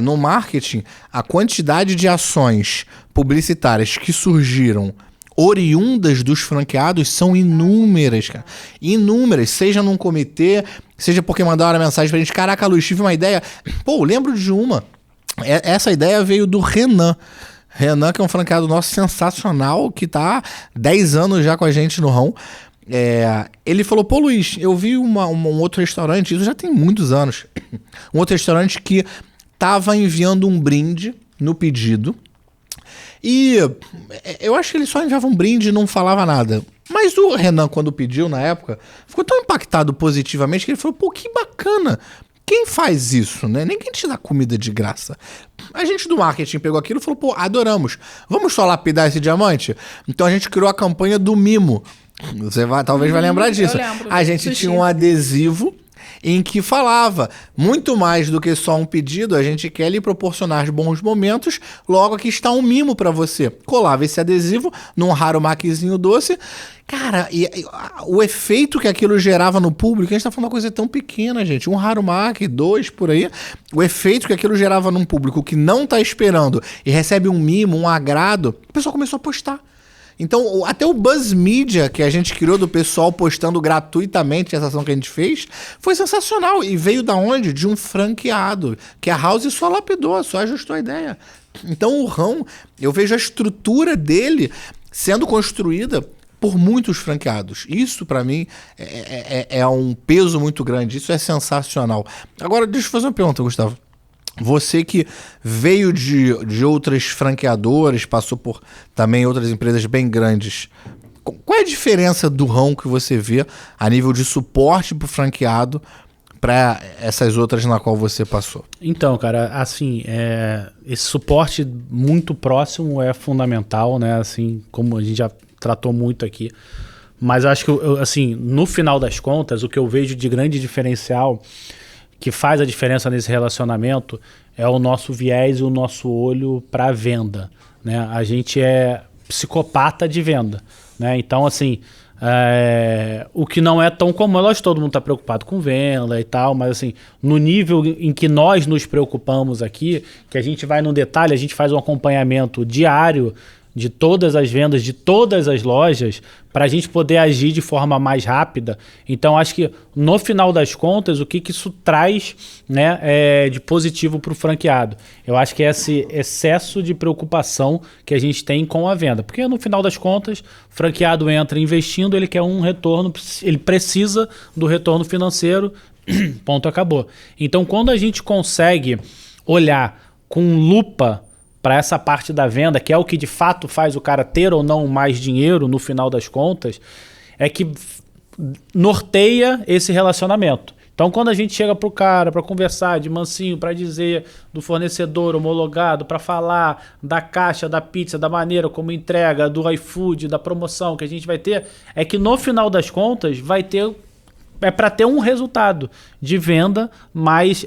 No marketing, a quantidade de ações publicitárias que surgiram oriundas dos franqueados são inúmeras, cara. Inúmeras, seja num comitê, seja porque mandaram uma mensagem pra gente, caraca, Luiz, tive uma ideia. Pô, lembro de uma. Essa ideia veio do Renan. Renan, que é um franqueado nosso sensacional, que tá há 10 anos já com a gente no Rão. Ele falou, pô, Luiz, eu vi um outro restaurante, isso já tem muitos anos, um outro restaurante que tava enviando um brinde no pedido. E eu acho que ele só enviava um brinde e não falava nada. Mas o Renan, quando pediu na época, ficou tão impactado positivamente que ele falou, pô, que bacana. Quem faz isso, né? Ninguém te dá comida de graça. A gente do marketing pegou aquilo e falou, pô, adoramos. Vamos só lapidar esse diamante? Então a gente criou a campanha do mimo. Você talvez vai lembrar disso. Eu lembro. A gente tinha um adesivo em que falava, muito mais do que só um pedido, a gente quer lhe proporcionar bons momentos, logo aqui está um mimo para você. Colava esse adesivo num raro maquizinho doce. Cara, o efeito que aquilo gerava no público, a gente tá falando uma coisa tão pequena, gente, um raro Mac, 2 por aí, o efeito que aquilo gerava num público que não tá esperando e recebe um mimo, um agrado, o pessoal começou a postar. Então, até o buzz media que a gente criou do pessoal postando gratuitamente essa ação que a gente fez, foi sensacional. E veio da onde? De um franqueado, que a House só lapidou, só ajustou a ideia. Então, o Rão, eu vejo a estrutura dele sendo construída por muitos franqueados. Isso, para mim, é um peso muito grande. Isso é sensacional. Agora, deixa eu fazer uma pergunta, Gustavo. Você que veio de outras franqueadoras, passou por também outras empresas bem grandes, qual é a diferença do Rão que você vê a nível de suporte para o franqueado para essas outras na qual você passou? Então, cara, assim, esse suporte muito próximo é fundamental, né? Assim, como a gente já tratou muito aqui. Mas acho que, assim, no final das contas, o que eu vejo de grande diferencial que faz a diferença nesse relacionamento é o nosso viés e o nosso olho para a venda, né? A gente é psicopata de venda, né? Então, assim, o que não é tão comum, lógico, todo mundo está preocupado com venda e tal, mas assim, no nível em que nós nos preocupamos aqui, que a gente vai no detalhe, a gente faz um acompanhamento diário de todas as vendas, de todas as lojas, para a gente poder agir de forma mais rápida. Então, acho que no final das contas, o que isso traz, né, de positivo para o franqueado? Eu acho que é esse excesso de preocupação que a gente tem com a venda. Porque no final das contas, o franqueado entra investindo, ele quer um retorno, ele precisa do retorno financeiro, ponto, acabou. Então, quando a gente consegue olhar com lupa para essa parte da venda, que é o que de fato faz o cara ter ou não mais dinheiro no final das contas, é que norteia esse relacionamento. Então, quando a gente chega pro cara para conversar de mansinho, para dizer do fornecedor homologado, para falar da caixa, da pizza, da maneira como entrega, do iFood, da promoção que a gente vai ter, é que no final das contas vai ter... É para ter um resultado de venda mais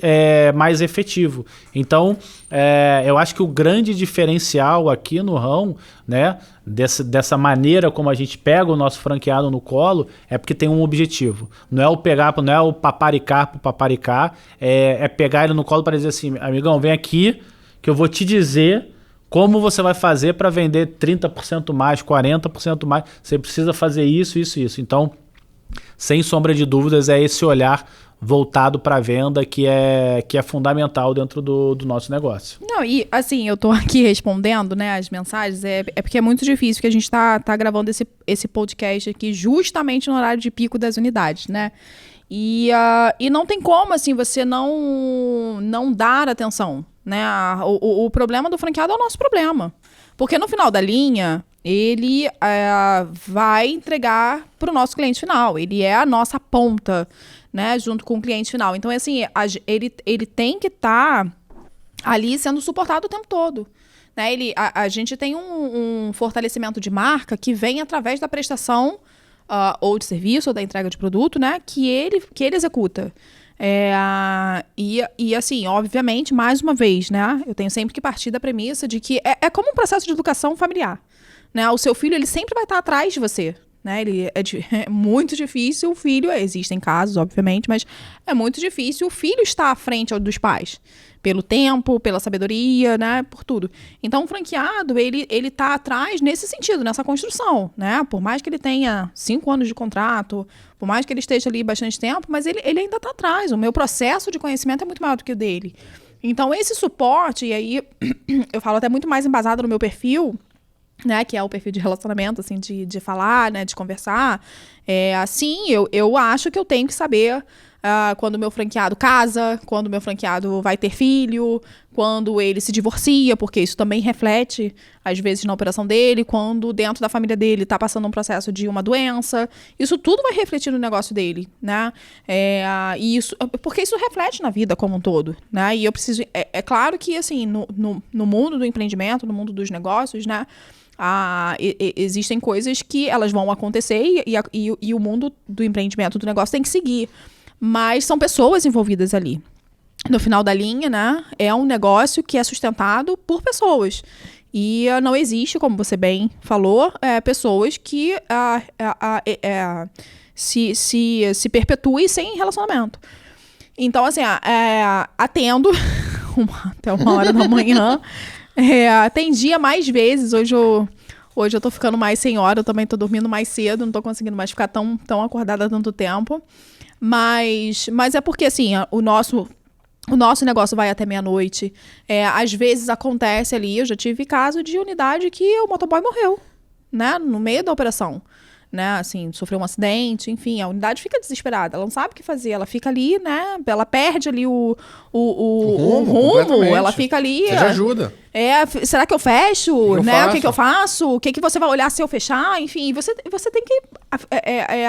efetivo. Então, eu acho que o grande diferencial aqui no Rão, né, dessa maneira como a gente pega o nosso franqueado no colo, é porque tem um objetivo. Não é o paparicar por paparicar, é pegar ele no colo para dizer assim, amigão, vem aqui que eu vou te dizer como você vai fazer para vender 30% mais, 40% mais. Você precisa fazer isso, isso, isso. Então, sem sombra de dúvidas, é esse olhar voltado para a venda que é fundamental dentro do nosso negócio. Não, e assim, eu tô aqui respondendo, né, as mensagens, porque é muito difícil que a gente tá gravando esse podcast aqui justamente no horário de pico das unidades, né? E não tem como, assim, você não dar atenção, né? O problema do franqueado é o nosso problema. Porque no final da linha, ele vai entregar para o nosso cliente final. Ele é a nossa ponta, né, junto com o cliente final. Então, assim, ele tem que estar ali sendo suportado o tempo todo. Né? A gente tem um fortalecimento de marca que vem através da prestação ou de serviço ou da entrega de produto, né, que ele executa. E assim, obviamente, mais uma vez, né, eu tenho sempre que partir da premissa de que é como um processo de educação familiar, né, o seu filho, ele sempre vai estar atrás de você, né, é muito difícil o filho, existem casos, obviamente, mas é muito difícil o filho estar à frente dos pais, pelo tempo, pela sabedoria, né, por tudo. Então, o franqueado, ele tá atrás nesse sentido, nessa construção, né, por mais que ele tenha 5 anos de contrato, por mais que ele esteja ali bastante tempo, mas ele ainda tá atrás. O meu processo de conhecimento é muito maior do que o dele. Então, esse suporte, e aí eu falo até muito mais embasado no meu perfil, né, que é o perfil de relacionamento, assim, de falar, né, de conversar, assim, eu acho que eu tenho que saber quando o meu franqueado casa, quando o meu franqueado vai ter filho, quando ele se divorcia, porque isso também reflete, às vezes, na operação dele, quando dentro da família dele está passando um processo de uma doença, isso tudo vai refletir no negócio dele, né, porque isso reflete na vida como um todo, né, e eu preciso, é claro que, assim, no mundo do empreendimento, no mundo dos negócios, né, existem coisas que elas vão acontecer e o mundo do empreendimento, do negócio tem que seguir. mas são pessoas envolvidas ali. No final da linha, né, é um negócio que é sustentado por pessoas. E não existe, como você bem falou, pessoas que se perpetuem sem relacionamento. Então, assim, atendo até 1h da manhã. Atendia mais vezes. Hoje eu tô ficando mais sem hora, eu também tô dormindo mais cedo, não tô conseguindo mais ficar tão acordada há tanto tempo. Mas é porque, assim, o nosso negócio vai até meia-noite. Às vezes acontece ali, eu já tive caso de unidade que o motoboy morreu, né? No meio da operação. Né, assim, sofreu um acidente, enfim, a unidade fica desesperada, ela não sabe o que fazer, ela fica ali, né, ela perde ali o rumo, ela fica ali... Você já ajuda. Será que eu fecho? O que eu faço? O que você vai olhar se eu fechar? Enfim, você tem que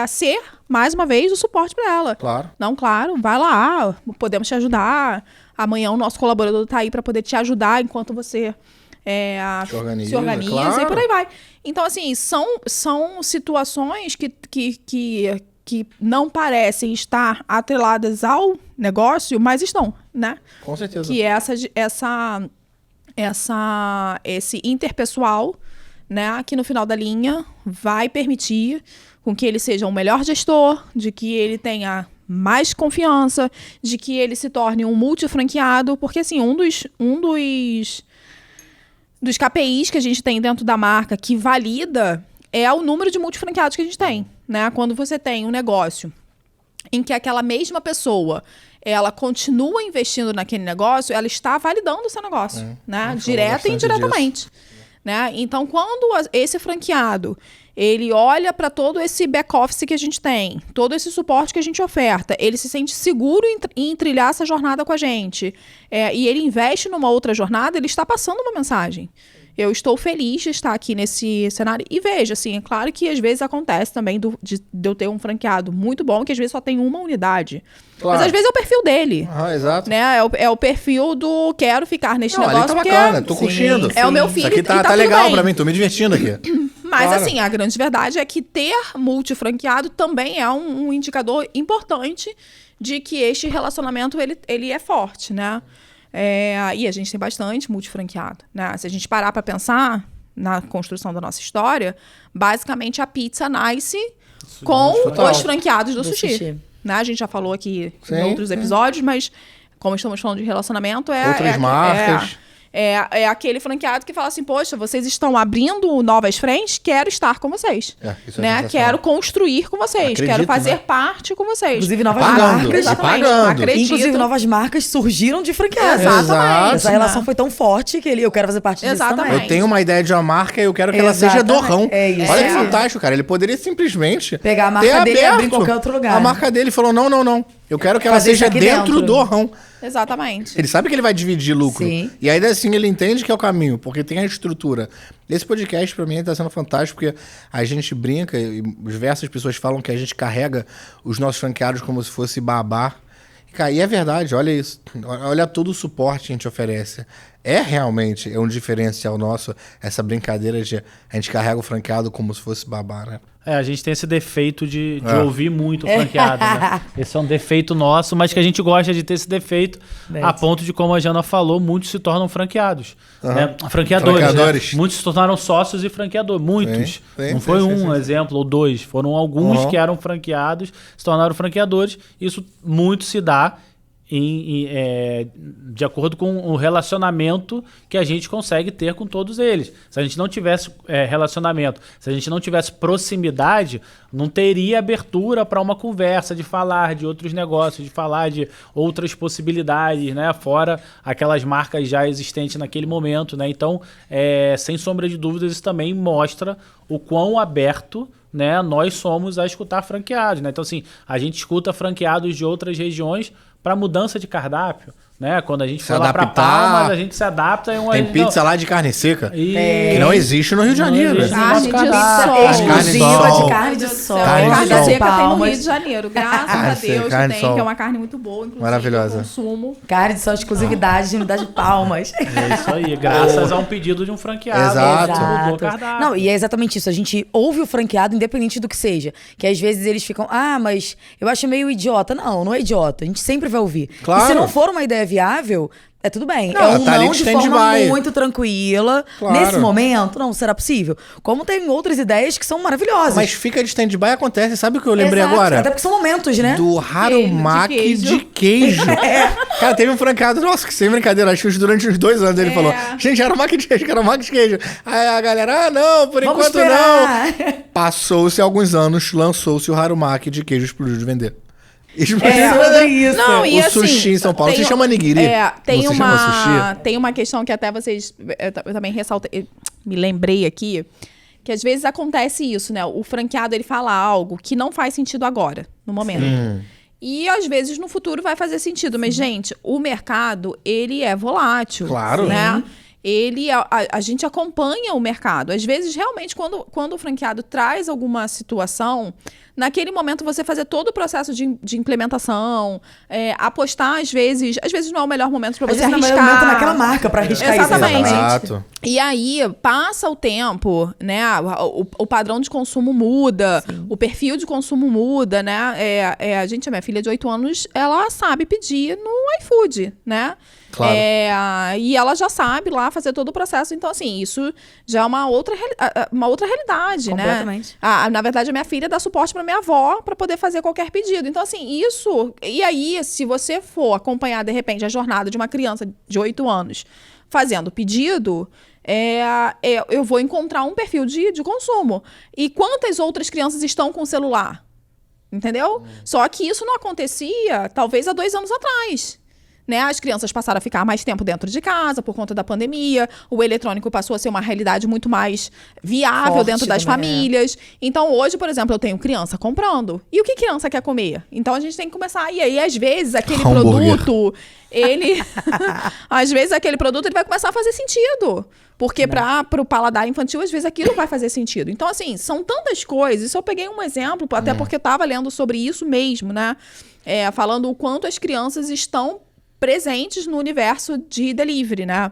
ser, mais uma vez, o suporte para ela. Claro. Não, claro, vai lá, podemos te ajudar, amanhã o nosso colaborador tá aí para poder te ajudar enquanto você... se organiza claro. E por aí vai. Então, assim, são situações que não parecem estar atreladas ao negócio, mas estão, né? Com certeza. Que é esse interpessoal, né? Que no final da linha vai permitir com que ele seja um melhor gestor, de que ele tenha mais confiança, de que ele se torne um multifranqueado, porque, assim, um dos KPIs que a gente tem dentro da marca que valida é o número de multifranqueados que a gente tem, né? Quando você tem um negócio em que aquela mesma pessoa, ela continua investindo naquele negócio, ela está validando o seu negócio, né? Direta e indiretamente. Né? Então, quando esse franqueado, ele olha para todo esse back-office que a gente tem, todo esse suporte que a gente oferta, ele se sente seguro em trilhar essa jornada com a gente, e ele investe numa outra jornada, ele está passando uma mensagem. Eu estou feliz de estar aqui nesse cenário. E veja, assim, é claro que às vezes acontece também de eu ter um franqueado muito bom, que às vezes só tem uma unidade. Claro. Mas às vezes é o perfil dele. Exato. Né? É o perfil do quero ficar neste negócio. Ali tá bacana, tô curtindo. É o meu filho. Isso aqui tá legal pra mim, tô me divertindo aqui. Mas, assim, a grande verdade é que ter multifranqueado também é um indicador importante de que este relacionamento ele é forte, né? E a gente tem bastante multifranqueado, né? Se a gente parar para pensar na construção da nossa história, basicamente a pizza nasce com os franqueados do sushi. Né? A gente já falou aqui em outros episódios, mas como estamos falando de relacionamento, outras marcas. É aquele franqueado que fala assim, poxa, vocês estão abrindo novas frentes, quero estar com vocês. Né? Quero construir com vocês, quero fazer parte com vocês. Inclusive, novas marcas. Inclusive, novas marcas surgiram de franqueados. Exatamente. Essa relação foi tão forte que eu quero fazer parte disso também. Eu tenho uma ideia de uma marca e eu quero que ela seja do ramo. Olha que fantástico, cara. Ele poderia simplesmente pegar a marca dele e abrir em qualquer outro lugar. A marca dele falou, não. Eu quero que ela seja dentro do ramo. Exatamente. Ele sabe que ele vai dividir lucro. Sim. E ainda assim ele entende que é o caminho, porque tem a estrutura. Esse podcast pra mim está sendo fantástico, porque a gente brinca, e diversas pessoas falam que a gente carrega os nossos franqueados como se fosse babá. E é verdade, olha isso. Olha todo o suporte que a gente oferece. Realmente um diferencial nosso, essa brincadeira de a gente carrega o franqueado como se fosse babá, né? A gente tem esse defeito de ouvir muito o franqueado, né? Esse é um defeito nosso, mas que a gente gosta de ter esse defeito a ponto de, como a Jana falou, muitos se tornam franqueados. Né? Franqueadores. Né? Muitos se tornaram sócios e franqueadores. Muitos. Não foi um exemplo ou dois. Foram alguns que eram franqueados, se tornaram franqueadores. Isso muito se dá de acordo com o relacionamento que a gente consegue ter com todos eles. Se a gente não tivesse relacionamento, se a gente não tivesse proximidade, não teria abertura para uma conversa de falar de outros negócios, de falar de outras possibilidades, né? Fora aquelas marcas já existentes naquele momento, né? Então, sem sombra de dúvidas, isso também mostra o quão aberto, né, nós somos a escutar franqueados, né? Então, assim, a gente escuta franqueados de outras regiões para mudança de cardápio, né? Quando a gente Se foi lá pra adaptar. Palmas, a gente se adapta. Tem pizza lá de carne seca, E... que não existe no Rio de Janeiro. existe. Carne de Cardápio. sol. Carne de Exclusiva sol. de carne de sol. Carne Carne de sol. seca tem no Palmas. Rio de Janeiro. Graças a seca, Deus carne de tem, sol. que é uma carne muito boa, inclusive. Maravilhosa. Eu consumo. Carne de sol, exclusividade de unidade de Palmas. É isso aí, graças a um pedido de um franqueado. Exato. Mudou o cardápio. Não, e é exatamente isso. A gente ouve o franqueado independente do que seja. Que às vezes eles ficam, mas eu acho meio idiota. Não é idiota. A gente sempre vai ouvir. Claro. E se não for uma ideia viável, é tudo bem. Não, é um tá ali não de de forma stand-by. muito tranquila. Claro. Nesse momento, não será possível. Como tem outras ideias que são maravilhosas. Mas fica de stand-by, acontece. Sabe o que eu lembrei Exato, agora? Até porque são momentos, né? Do Harumaki de queijo. Cara, teve um franqueado nosso que, sem brincadeira, acho que durante uns 2 anos ele falou: gente, Harumaki de queijo, Harumaki de queijo. Aí a galera, não, por Vamos enquanto esperar. não. Passou-se alguns anos, lançou-se o Harumaki de queijo, explodiu de vender. Explodiu de sobre vender. isso. Não, e O assim, sushi em São Paulo se chama nigiri. Tem Você chama sushi? tem uma questão que até vocês... Eu também ressaltei... Me lembrei aqui... Que às vezes acontece isso, né? O franqueado, ele fala algo que não faz sentido agora, no momento. E às vezes no futuro vai fazer sentido. Mas, gente, o mercado, ele é volátil. Claro. Né? A gente acompanha o mercado. Às vezes, realmente, quando o franqueado traz alguma situação, naquele momento você fazer todo o processo de implementação, apostar, às vezes não é o melhor momento para Às você vezes não é o arriscar. momento naquela marca pra arriscar Exatamente. isso. Exato. E aí, passa o tempo, né? O padrão de consumo muda, o perfil de consumo muda, né? A minha filha de 8 anos, ela sabe pedir no iFood, né? Claro. E ela já sabe lá fazer todo o processo. Então, assim, isso já é uma outra realidade, Completamente. né? Na verdade, a minha filha dá suporte pra minha avó pra poder fazer qualquer pedido. Então, assim, isso... E aí, se você for acompanhar, de repente, a jornada de uma criança de 8 anos fazendo pedido... eu vou encontrar um perfil de consumo. E quantas outras crianças estão com celular? Entendeu? Só que isso não acontecia, talvez, há 2 anos atrás. Né? As crianças passaram a ficar mais tempo dentro de casa por conta da pandemia. O eletrônico passou a ser uma realidade muito mais viável Forte dentro das também, famílias. Então, hoje, por exemplo, eu tenho criança comprando. E o que criança quer comer? Então, a gente tem que começar... E aí, às vezes, aquele Hambúrguer. produto... Às vezes, aquele produto ele vai começar a fazer sentido. Porque para o paladar infantil, às vezes, aquilo vai fazer sentido. Então, assim, são tantas coisas. Isso eu peguei um exemplo, até porque eu estava lendo sobre isso mesmo, né? Falando o quanto as crianças estão presentes no universo de delivery, né?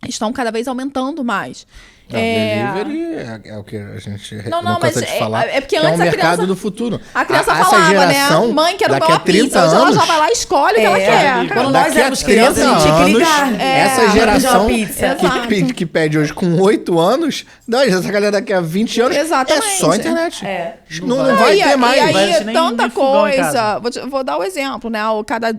Estão cada vez aumentando mais. Delivery é o que a gente Não, não mas cansa de falar. é porque que antes é um a mercado criança- do futuro. A criança Essa falava, geração, né? Mãe, quero daqui comer a uma 30 pizza. Hoje ela anos, já vai lá e escolhe o que ela quer. Quando nós daqui a éramos crianças, a gente tinha que 30 ligar. anos, essa pra geração pedir uma pizza. que pede hoje com 8 anos, não, essa galera daqui a 20 anos Exatamente. é só internet. Não vai. vai E ter mais. E Vai aí, ser nem tanta fogão em coisa. casa. Vou dar o exemplo, né?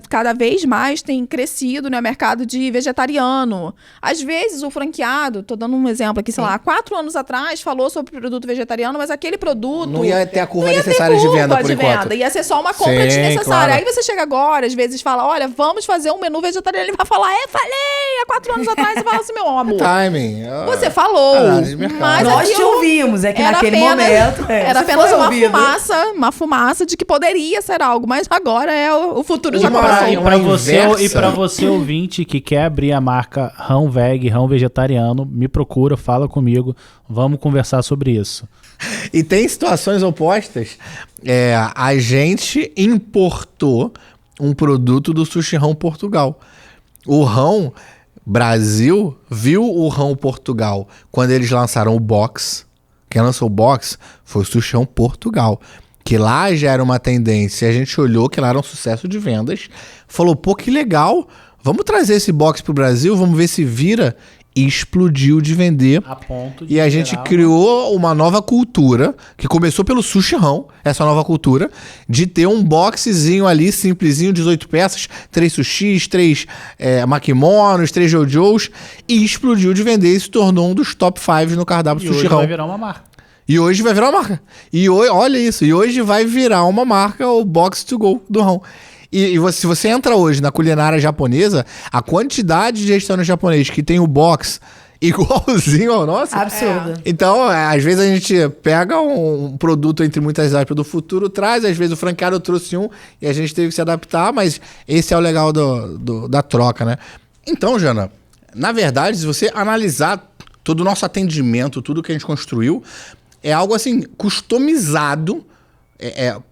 Cada vez mais tem crescido, né, o mercado de vegetariano. Às vezes, o franqueado, tô dando um exemplo aqui, sei lá, 4 anos atrás, falou sobre produto vegetariano, mas aquele produto... Não ia ter a curva não ia ter necessária de curva venda, por de enquanto. venda. Ia ser só uma compra Sim, desnecessária. claro. Aí você chega agora, às vezes fala, olha, vamos fazer um menu vegetariano. Ele vai falar, falei, há 4 anos atrás. Você fala assim, meu amor, Timing. você falou, Análise de mercado. mas Nós te aquilo ouvimos, é que era naquele apenas- momento... era você apenas foi uma ouvido. fumaça de que poderia ser algo, mas agora o futuro já Uma- começou. E uma pra você, inversa. e pra você ouvinte que quer abrir a marca Rão Veg, Rão Vegetariano, me procura, fala comigo, vamos conversar sobre isso. E tem situações opostas. A gente importou um produto do Sushi Rão Portugal. O Rão Brasil viu o Rão Portugal quando eles lançaram o box. Quem lançou o box foi o Sushi Rão Portugal. Que lá já era uma tendência. A gente olhou que lá era um sucesso de vendas. Falou, pô, que legal. Vamos trazer esse box pro Brasil, vamos ver se vira. E explodiu de vender. A ponto de E a gente gerar criou uma nova cultura, que começou pelo Sushi Rão, essa nova cultura, de ter um boxezinho ali, simplesinho, 18 peças, 3 sushis, 3 makimonos, 3 jojos, e explodiu de vender e se tornou um dos top 5 no cardápio E Sushi hoje Rão. vai virar uma marca. E hoje vai virar uma marca. Olha isso, e hoje vai virar uma marca, o Box to Go do Rão. Se você entra hoje na culinária japonesa, a quantidade de restaurantes japoneses que tem o box igualzinho ao nosso. Absurdo. Então, às vezes a gente pega um produto, entre muitas aspas, do futuro, traz, às vezes o franqueado trouxe um e a gente teve que se adaptar, mas esse é o legal da troca, né? Então, Jana, na verdade, se você analisar todo o nosso atendimento, tudo que a gente construiu, é algo assim, customizado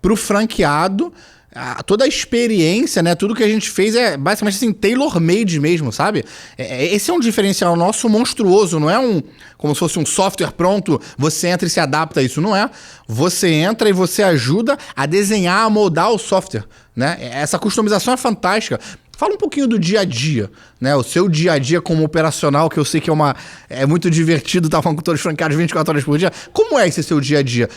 pro franqueado. Toda a experiência, né? Tudo que a gente fez é basicamente assim, tailor-made mesmo, sabe? Esse é um diferencial nosso monstruoso, não é como se fosse um software pronto, você entra e se adapta a isso, não é? Você entra e você ajuda a desenhar, a moldar o software, né? Essa customização é fantástica. Fala um pouquinho do dia a dia, né? O seu dia a dia como operacional, que eu sei que é muito divertido estar falando com todos os franqueados 24 horas por dia. Como é esse seu dia a dia?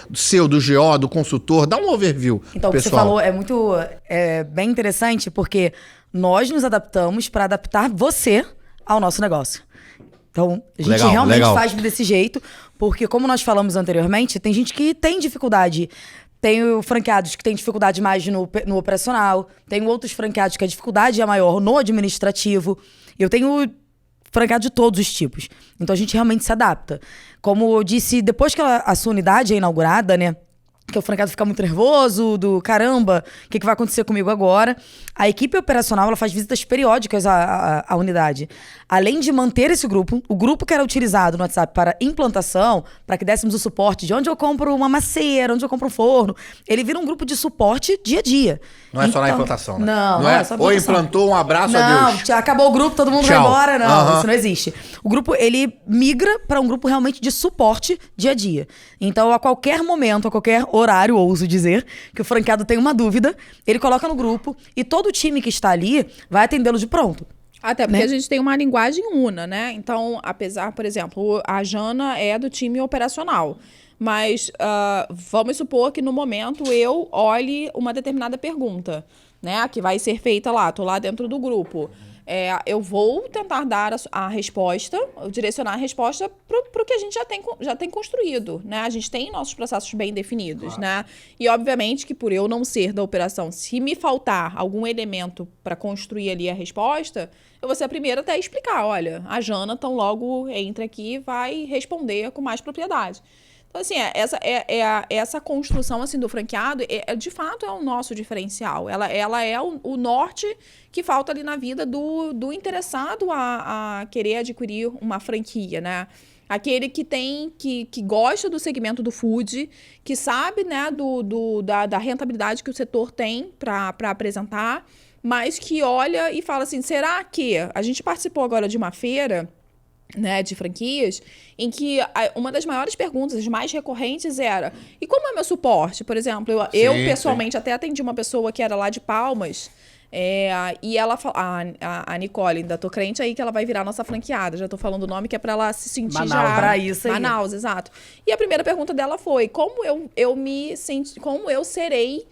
Do GO, do consultor? Dá um overview, então, o que você falou é bem interessante, porque nós nos adaptamos para adaptar você ao nosso negócio. Então, a gente realmente faz desse jeito, porque como nós falamos anteriormente, tem gente que tem dificuldade. Tenho franqueados que têm dificuldade mais no operacional. Tenho outros franqueados que a dificuldade é maior no administrativo. Eu tenho franqueado de todos os tipos. Então, a gente realmente se adapta. Como eu disse, depois que a sua unidade é inaugurada, né? Que o franqueado fica muito nervoso, do caramba, o que vai acontecer comigo agora? A equipe operacional, ela faz visitas periódicas à unidade. Além de manter esse grupo, o grupo que era utilizado no WhatsApp para implantação, para que dessemos o suporte de onde eu compro uma macieira, onde eu compro um forno, ele vira um grupo de suporte dia a dia. Não é só na implantação, né? Não é só Ou implantou, um abraço, adeus. Não, acabou o grupo, todo mundo vai embora. Não, isso não existe. O grupo, ele migra para um grupo realmente de suporte dia a dia. Então, a qualquer momento, a qualquer horário, ouso dizer, que o franqueado tem uma dúvida, ele coloca no grupo e todo o time que está ali vai atendê-lo de pronto. Até porque a gente tem uma linguagem una, né? Então, apesar, por exemplo, a Jana é do time operacional. Mas vamos supor que no momento eu olhe uma determinada pergunta, né? Que vai ser feita lá, tô lá dentro do grupo. Eu vou tentar dar a resposta, direcionar a resposta para o que a gente já tem construído, né? A gente tem nossos processos bem definidos, né? E, obviamente, que por eu não ser da operação, se me faltar algum elemento para construir ali a resposta, eu vou ser a primeira até a explicar. Olha, a Jana, tão logo entra aqui, vai responder com mais propriedade. Então, assim, essa construção assim, do franqueado, de fato, é o nosso diferencial. Ela é o norte que falta ali na vida do interessado a querer adquirir uma franquia, né? Aquele que gosta do segmento do food, que sabe, né, da rentabilidade que o setor tem para apresentar, mas que olha e fala assim, será que... A gente participou agora de uma feira, né, de franquias, em que uma das maiores perguntas, as mais recorrentes era, e como é meu suporte? Por exemplo, eu pessoalmente até atendi uma pessoa que era lá de Palmas, e ela a Nicole, ainda tô crente aí que ela vai virar nossa franqueada, já tô falando o nome que é pra ela se sentir Manaus, pra isso aí. Manaus, exato. E a primeira pergunta dela foi, como eu me senti, como eu serei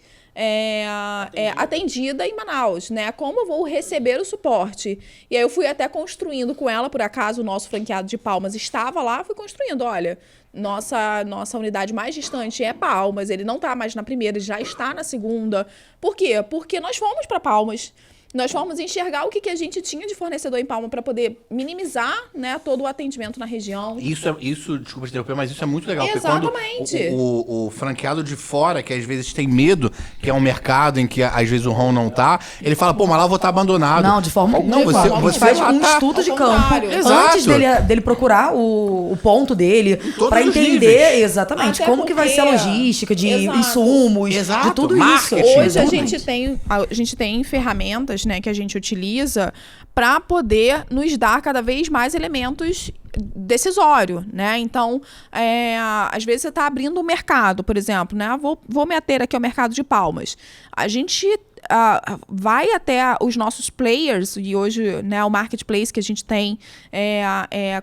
atendida em Manaus, né? Como eu vou receber o suporte? E aí eu fui até construindo com ela, por acaso o nosso franqueado de Palmas estava lá, fui construindo, olha, nossa unidade mais distante é Palmas, ele não está mais na primeira, ele já está na segunda. Por quê? Porque nós fomos para Palmas. Nós fomos enxergar o que a gente tinha de fornecedor em Palma para poder minimizar, né, todo o atendimento na região. Isso, desculpa te interromper, mas isso é muito legal. Exatamente. Porque quando o franqueado de fora, que às vezes tem medo, que é um mercado em que às vezes o ROM não tá, ele fala, pô, mas lá eu vou estar abandonado. Não, de forma alguma. Você faz um estudo de campo. Exato. Antes dele procurar o ponto dele, para entender exatamente como que vai ser a logística de insumos, de tudo isso. Hoje a gente tem ferramentas, né, que a gente utiliza para poder nos dar cada vez mais elementos decisório, né? Então, às vezes você está abrindo um mercado, por exemplo, né? Vou me ater aqui ao mercado de Palmas. A gente vai até os nossos players, e hoje, né, o marketplace que a gente tem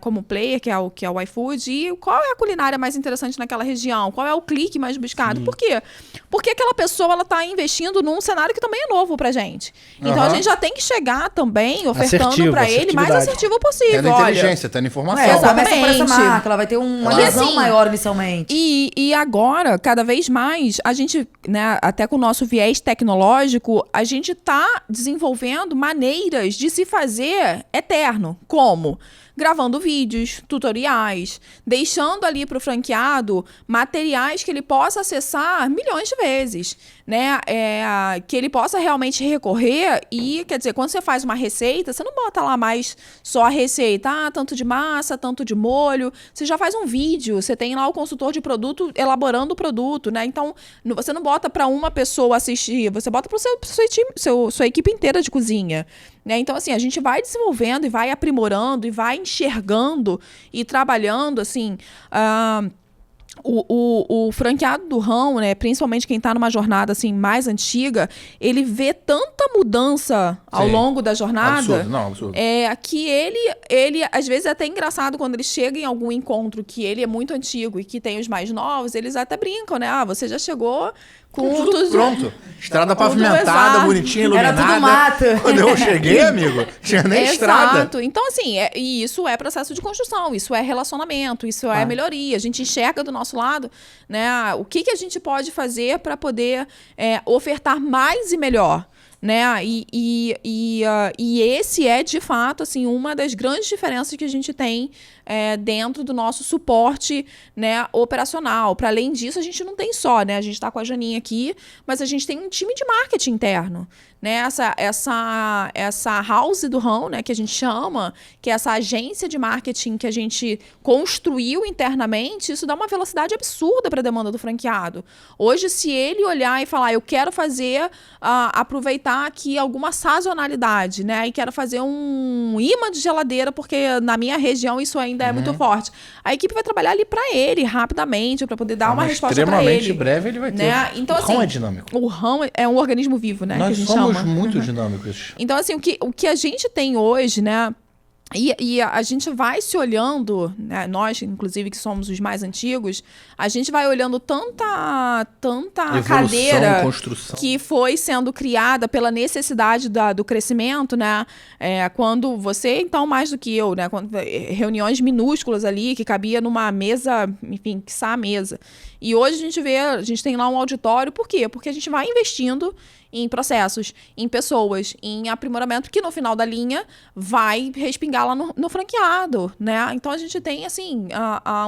como player, que é o iFood, e qual é a culinária mais interessante naquela região? Qual é o clique mais buscado? Sim. Por quê? Porque aquela pessoa está investindo num cenário que também é novo pra gente. Então, a gente já tem que chegar também ofertando para ele mais assertivo possível. Tendo inteligência, tendo informação. Ela começa por essa marca, ela vai ter uma visão maior inicialmente. E agora, cada vez mais, a gente, né, até com o nosso viés tecnológico, a gente está desenvolvendo maneiras de se fazer eterno. Como? gravando vídeos, tutoriais, deixando ali para o franqueado materiais que ele possa acessar milhões de vezes, né? Que ele possa realmente recorrer e, quer dizer, quando você faz uma receita, você não bota lá mais só a receita, tanto de massa, tanto de molho, você já faz um vídeo, você tem lá o consultor de produto elaborando o produto, né? Então, você não bota para uma pessoa assistir, você bota para sua equipe inteira de cozinha, né? Então, assim, a gente vai desenvolvendo e vai aprimorando e vai enxergando e trabalhando, assim, o franqueado do rão, né, principalmente quem está numa jornada assim, mais antiga, ele vê tanta mudança ao longo da jornada. Absurdo. Que ele, às vezes é até engraçado quando ele chega em algum encontro que ele é muito antigo e que tem os mais novos, eles até brincam, né? Você já chegou com tudo pronto. Estrada pavimentada, bonitinha, iluminada. Era tudo mato. Quando eu cheguei, amigo, tinha nem estrada. Exato. Então, assim, e isso é processo de construção, isso é relacionamento, isso é melhoria. A gente enxerga do nosso lado, né, o que a gente pode fazer para poder ofertar mais e melhor. Né? E esse é, de fato, assim, uma das grandes diferenças que a gente tem dentro do nosso suporte, né, operacional. Para além disso, a gente não tem só, né? A gente está com a Janinha aqui, mas a gente tem um time de marketing interno. Né? Essa house do rão, né, que a gente chama, que é essa agência de marketing que a gente construiu internamente, isso dá uma velocidade absurda para a demanda do franqueado. Hoje, se ele olhar e falar, eu quero fazer, aproveitar aqui alguma sazonalidade, né, e quero fazer um imã de geladeira, porque na minha região isso ainda é muito forte. A equipe vai trabalhar ali para ele, rapidamente, para poder dar uma resposta para ele. Extremamente breve ele vai ter. Né? Então, o rão assim, é dinâmico. O rão é um organismo vivo, né? Nós que a gente somos chama. muito dinâmicos. Então, assim, o que a gente tem hoje, né? E a gente vai se olhando, né, nós, inclusive, que somos os mais antigos, a gente vai olhando tanta Evolução, cadeira construção. que foi sendo criada pela necessidade do crescimento, né? Quando você, então, mais do que eu, né? Reuniões minúsculas ali, que cabia numa mesa, enfim, quiçá a mesa. E hoje a gente tem lá um auditório, por quê? Porque a gente vai investindo em processos, em pessoas, em aprimoramento, que no final da linha vai respingar lá no franqueado, né? Então a gente tem, assim,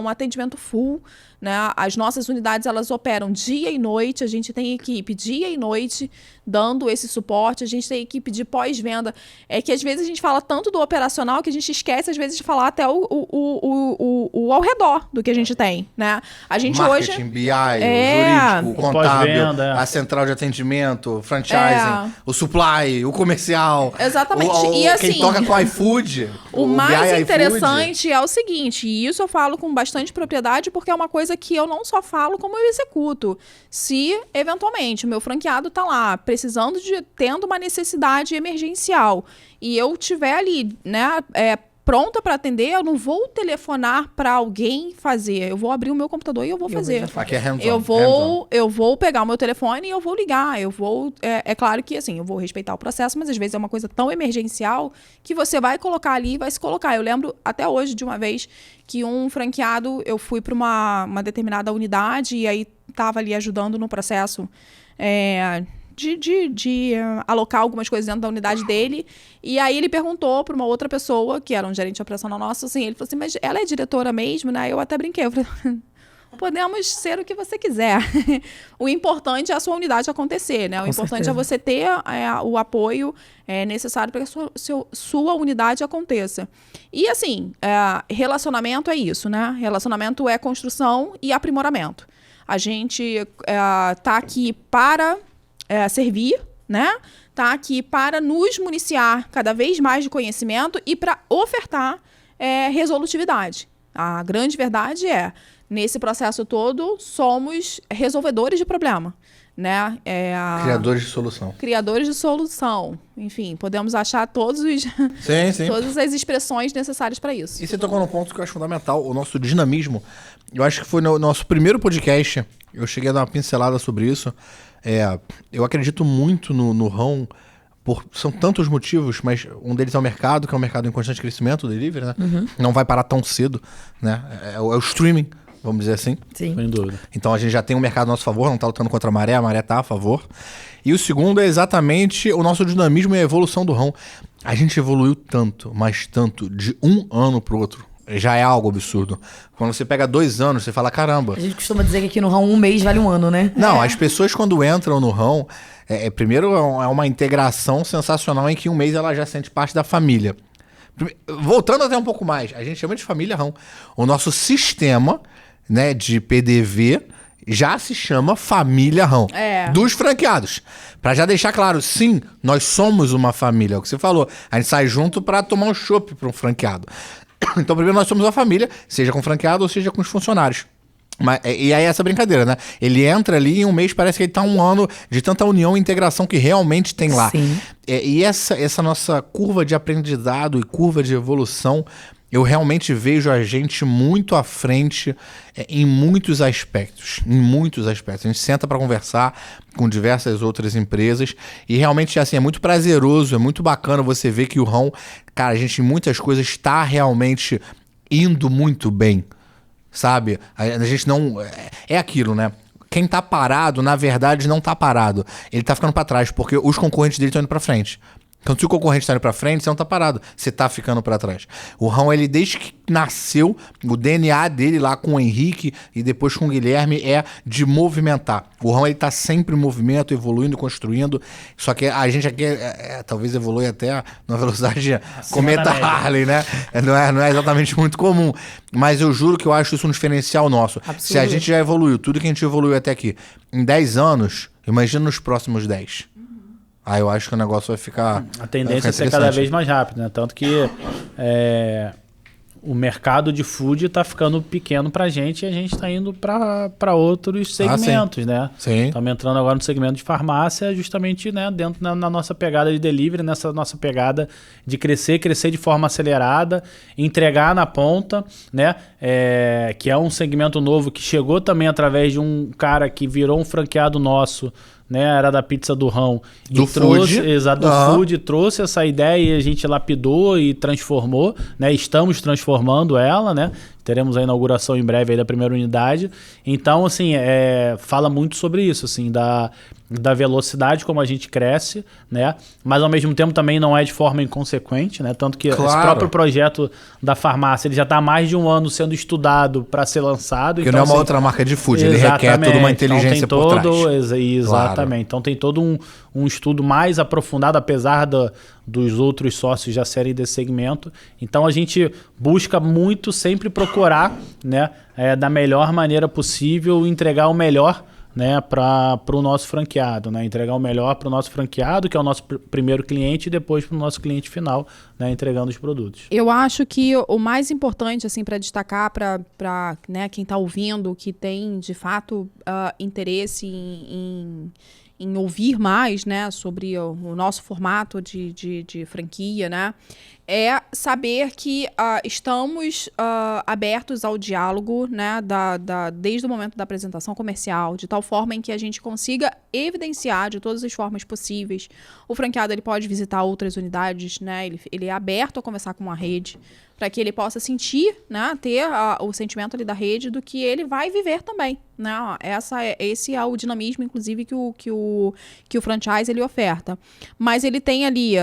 um atendimento full, né? As nossas unidades, elas operam dia e noite, a gente tem equipe dia e noite dando esse suporte, a gente tem equipe de pós-venda. É que às vezes a gente fala tanto do operacional que a gente esquece, às vezes, de falar até o ao redor do que a gente tem, né? A gente marketing, hoje... BI, o jurídico, o contábil, a central de atendimento, franchising, o supply, o comercial. Exatamente. E assim, quem toca com o iFood. O mais interessante é o seguinte, e isso eu falo com bastante propriedade, porque é uma coisa que eu não só falo, como eu executo. Se, eventualmente, o meu franqueado está lá, tendo uma necessidade emergencial, e eu tiver ali, né, pronta para atender, eu não vou telefonar para alguém fazer. Eu vou abrir o meu computador e eu vou fazer. Aqui é Eu vou pegar o meu telefone e eu vou ligar. Eu vou... É claro que, assim, eu vou respeitar o processo, mas às vezes é uma coisa tão emergencial que você vai colocar ali e vai se colocar. Eu lembro até hoje de uma vez que um franqueado, eu fui para uma determinada unidade e aí estava ali ajudando no processo de alocar algumas coisas dentro da unidade dele. E aí ele perguntou para uma outra pessoa, que era um gerente operacional nosso, assim, ele falou assim, mas ela é diretora mesmo, né? Eu até brinquei, eu falei, podemos ser o que você quiser. O importante é a sua unidade acontecer, né? O importante é você ter o apoio necessário para que a sua unidade aconteça. E assim, relacionamento é isso, né? Relacionamento é construção e aprimoramento. A gente tá aqui para servir, né? Tá aqui para nos municiar cada vez mais de conhecimento e para ofertar resolutividade. A grande verdade nesse processo todo, somos resolvedores de problema, né? Criadores de solução. Criadores de solução. Enfim, podemos achar todas as expressões necessárias para isso. E você tocou num ponto que eu acho fundamental, o nosso dinamismo. Eu acho que foi no nosso primeiro podcast, eu cheguei a dar uma pincelada sobre isso. Eu acredito muito no rão, são tantos motivos, mas um deles é o mercado, que é um mercado em constante crescimento, o delivery, né? Uhum. Não vai parar tão cedo, né? É o streaming, vamos dizer assim. Sim. Sem dúvida. Então a gente já tem um mercado a nosso favor, não está lutando contra a maré está a favor. E o segundo é exatamente o nosso dinamismo e a evolução do rão. A gente evoluiu tanto, mas tanto, de um ano pro outro. Já é algo absurdo. Quando você pega 2 anos, você fala, caramba. A gente costuma dizer que aqui no ramo 1 mês vale 1 ano, né? Não, as pessoas quando entram no ramo, primeiro é uma integração sensacional em que 1 mês ela já sente parte da família. Voltando até um pouco mais, a gente chama de família ramo. O nosso sistema, né, de PDV já se chama família ramo. Dos franqueados. Pra já deixar claro, sim, nós somos uma família. É o que você falou. A gente sai junto pra tomar um chopp pra um franqueado. Então, primeiro, nós somos uma família, seja com franqueado ou seja com os funcionários. E aí essa brincadeira, né? Ele entra ali e em 1 mês parece que ele tá 1 ano de tanta união e integração que realmente tem lá. Sim. E essa nossa curva de aprendizado e curva de evolução, eu realmente vejo a gente muito à frente em muitos aspectos. Em muitos aspectos. A gente senta para conversar com diversas outras empresas e realmente assim, é muito prazeroso, é muito bacana você ver que o ramo, cara, a gente em muitas coisas está realmente indo muito bem. Sabe? A gente não... É aquilo, né? Quem tá parado, na verdade, não tá parado. Ele tá ficando pra trás, porque os concorrentes dele estão indo pra frente. Então, se o concorrente tá indo pra frente, você não tá parado. Você tá ficando pra trás. O Rão, ele desde que nasceu, o DNA dele lá com o Henrique e depois com o Guilherme é de movimentar. O Rão, ele tá sempre em movimento, evoluindo, construindo. Só que a gente aqui talvez evolui até numa velocidade cometa Harley, né? Não é exatamente muito comum. Mas eu juro que eu acho isso um diferencial nosso. Absurdo. Se a gente já evoluiu, tudo que a gente evoluiu até aqui, em 10 anos, imagina nos próximos 10. Aí eu acho que o negócio vai ficar... A tendência é ser cada vez mais rápido, né? Tanto que o mercado de food está ficando pequeno pra gente e a gente está indo para outros segmentos, né? Sim. Estamos entrando agora no segmento de farmácia, justamente, né, dentro na nossa pegada de delivery, nessa nossa pegada de crescer de forma acelerada, entregar na ponta, né? Que é um segmento novo que chegou também através de um cara que virou um franqueado nosso, né, era da pizza do Rão. Do food. Exato, do food, trouxe essa ideia e a gente lapidou e transformou, né? Estamos transformando ela, né? Teremos a inauguração em breve aí da primeira unidade. Então, assim, fala muito sobre isso, assim, da velocidade como a gente cresce, né? Mas ao mesmo tempo também não é de forma inconsequente, né? Tanto que esse próprio projeto da farmácia, ele já está há mais de 1 ano sendo estudado para ser lançado. Porque então, não é uma assim, outra marca de food, ele requer toda uma inteligência então, por trás. Exatamente. Claro. Então tem todo um estudo mais aprofundado, apesar dos outros sócios já serem desse segmento. Então a gente busca muito sempre procurar, né, da melhor maneira possível, entregar o melhor, né, para o nosso franqueado, né, entregar o melhor para o nosso franqueado, que é o nosso primeiro cliente, e depois para o nosso cliente final, né, entregando os produtos. Eu acho que o mais importante, assim, para destacar para né, quem está ouvindo, que tem de fato interesse em ouvir mais, né, sobre o nosso formato de franquia, né, é saber que estamos abertos ao diálogo, né, desde o momento da apresentação comercial, de tal forma em que a gente consiga evidenciar de todas as formas possíveis. O franqueado, ele pode visitar outras unidades, né, ele é aberto a conversar com a rede, para que ele possa sentir, né, ter o sentimento ali da rede do que ele vai viver também, né? Esse é o dinamismo, inclusive, que o franchise ele oferta. Mas ele tem ali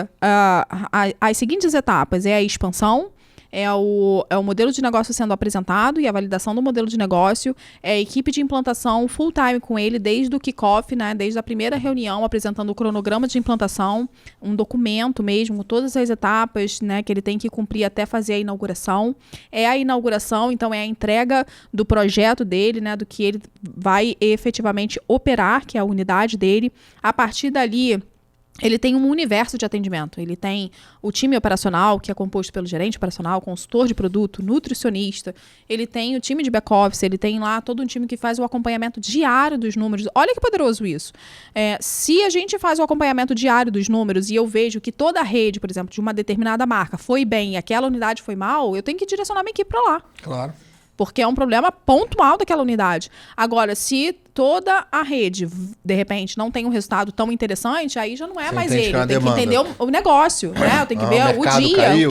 as seguintes etapas: é a expansão, é o modelo de negócio sendo apresentado e a validação do modelo de negócio, é a equipe de implantação full time com ele desde o kickoff, né, desde a primeira reunião, apresentando o cronograma de implantação, um documento mesmo, todas as etapas, né, que ele tem que cumprir até fazer a inauguração. É a inauguração, então é a entrega do projeto dele, né, do que ele vai efetivamente operar, que é a unidade dele. A partir dali, ele tem um universo de atendimento. Ele tem o time operacional, que é composto pelo gerente operacional, consultor de produto, nutricionista. Ele tem o time de back-office, ele tem lá todo um time que faz o acompanhamento diário dos números. Olha que poderoso isso. Se a gente faz o acompanhamento diário dos números e eu vejo que toda a rede, por exemplo, de uma determinada marca foi bem e aquela unidade foi mal, eu tenho que direcionar minha equipe para lá. Claro. Porque é um problema pontual daquela unidade. Agora, se toda a rede, de repente, não tem um resultado tão interessante, aí já não é mais ele. Eu tenho que entender o negócio, né? Eu tenho que ver o dia, caiu,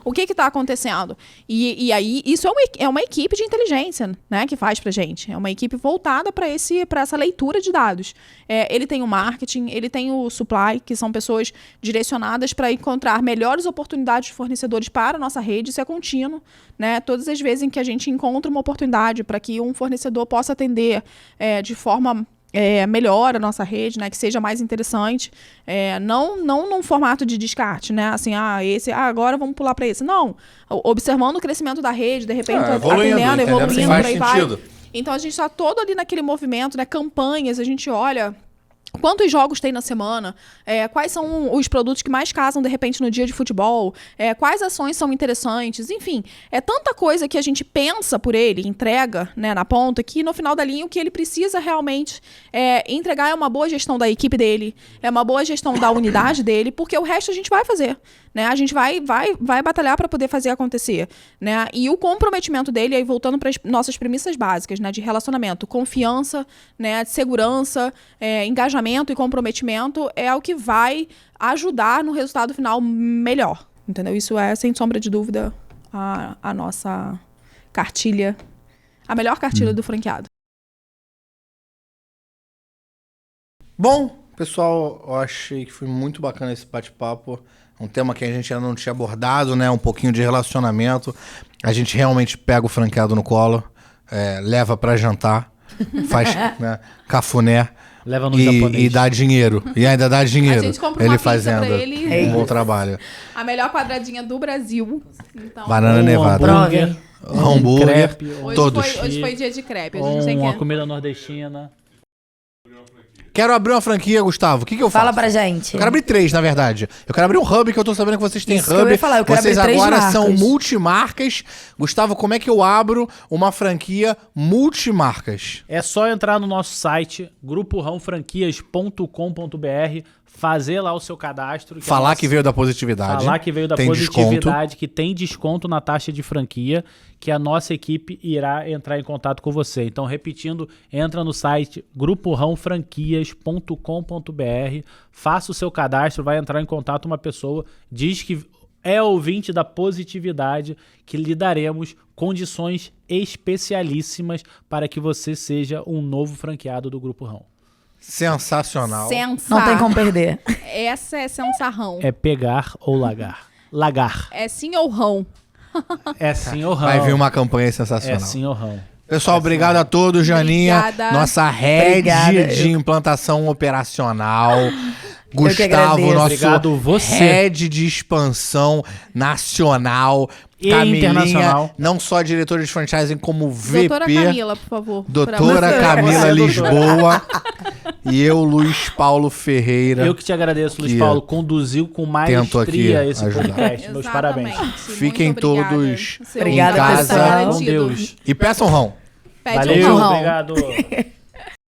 o que está acontecendo. E aí, isso é uma equipe de inteligência, né? Que faz pra gente. É uma equipe voltada para essa leitura de dados. Ele tem o marketing, ele tem o supply, que são pessoas direcionadas para encontrar melhores oportunidades de fornecedores para a nossa rede. Isso é contínuo, né? Todas as vezes em que a gente encontra uma oportunidade para que um fornecedor possa atender de forma melhor a nossa rede, né? Que seja mais interessante, não num formato de descarte, né? Assim, agora vamos pular para esse. Não, observando o crescimento da rede, de repente atendendo, evoluindo, por aí vai. Então a gente está todo ali naquele movimento, né? Campanhas, a gente olha quantos jogos tem na semana, quais são os produtos que mais casam, de repente, no dia de futebol, quais ações são interessantes, enfim. É tanta coisa que a gente pensa por ele, entrega, né, na ponta, que no final da linha o que ele precisa realmente entregar é uma boa gestão da equipe dele, é uma boa gestão da unidade dele, porque o resto a gente vai fazer. Né? A gente vai batalhar para poder fazer acontecer. Né? E o comprometimento dele, aí voltando para as nossas premissas básicas, né, de relacionamento, confiança, né, segurança, engajamento e comprometimento, é o que vai ajudar no resultado final melhor. Entendeu? Isso é, sem sombra de dúvida, a nossa cartilha, a melhor cartilha do franqueado. Bom, pessoal, eu achei que foi muito bacana esse bate-papo. Um tema que a gente ainda não tinha abordado, né? Um pouquinho de relacionamento. A gente realmente pega o franqueado no colo, leva pra jantar, faz né, cafuné leva no japonês e dá dinheiro. E ainda dá dinheiro. A gente compra uma ele pizza fazendo pra ele. um bom trabalho. A melhor quadradinha do Brasil. Então, Banana nevada. Hambúrguer. Crepe, todos. Hoje foi dia de crepe. A ou gente tem uma que... comida nordestina. Quero abrir uma franquia, Gustavo. O que eu faço? Fala pra gente. Eu quero abrir 3, na verdade. Eu quero abrir um hub, que eu tô sabendo que vocês têm Isso hub. que eu ia falar, eu quero vocês abrir 3 agora marcas. são multimarcas. Gustavo, como é que eu abro uma franquia multimarcas? É só entrar no nosso site, gruporãofranquias.com.br, fazer lá o seu cadastro. Falar que veio da Positividade. Falar que veio da tem Positividade, desconto. que tem desconto na taxa de franquia, que a nossa equipe irá entrar em contato com você. Então, repetindo, entra no site gruporãofranquias.com.br, faça o seu cadastro, vai entrar em contato uma pessoa, diz que é ouvinte da Positividade, que lhe daremos condições especialíssimas para que você seja um novo franqueado do Grupo Rão. Sensacional. Não tem como perder. Essa é sensarrão. É pegar ou lagar. Lagar. É sim ou rão. É sim ou rão. Vai vir uma campanha sensacional. É sim ou rão. Pessoal, obrigado a todos. Janinha, Obrigada. nossa head Obrigada. de implantação operacional. que Gustavo, agradeço. nosso Obrigado você. head de expansão nacional. E Camilinha, internacional. não só diretora de franchising, como VP. Doutora Camila, por favor. Doutora Pra você. Camila Você, Lisboa. E eu, Luiz Paulo Ferreira. Eu que te agradeço, Luiz Que Paulo. Conduziu com tento maestria aqui esse ajudar. podcast. Meus Exatamente. parabéns. Fiquem Muito obrigada. todos Seu Obrigada, lugar pessoal. está Com garantido. Deus. E peçam rão. Pede Valeu, um rão. obrigado.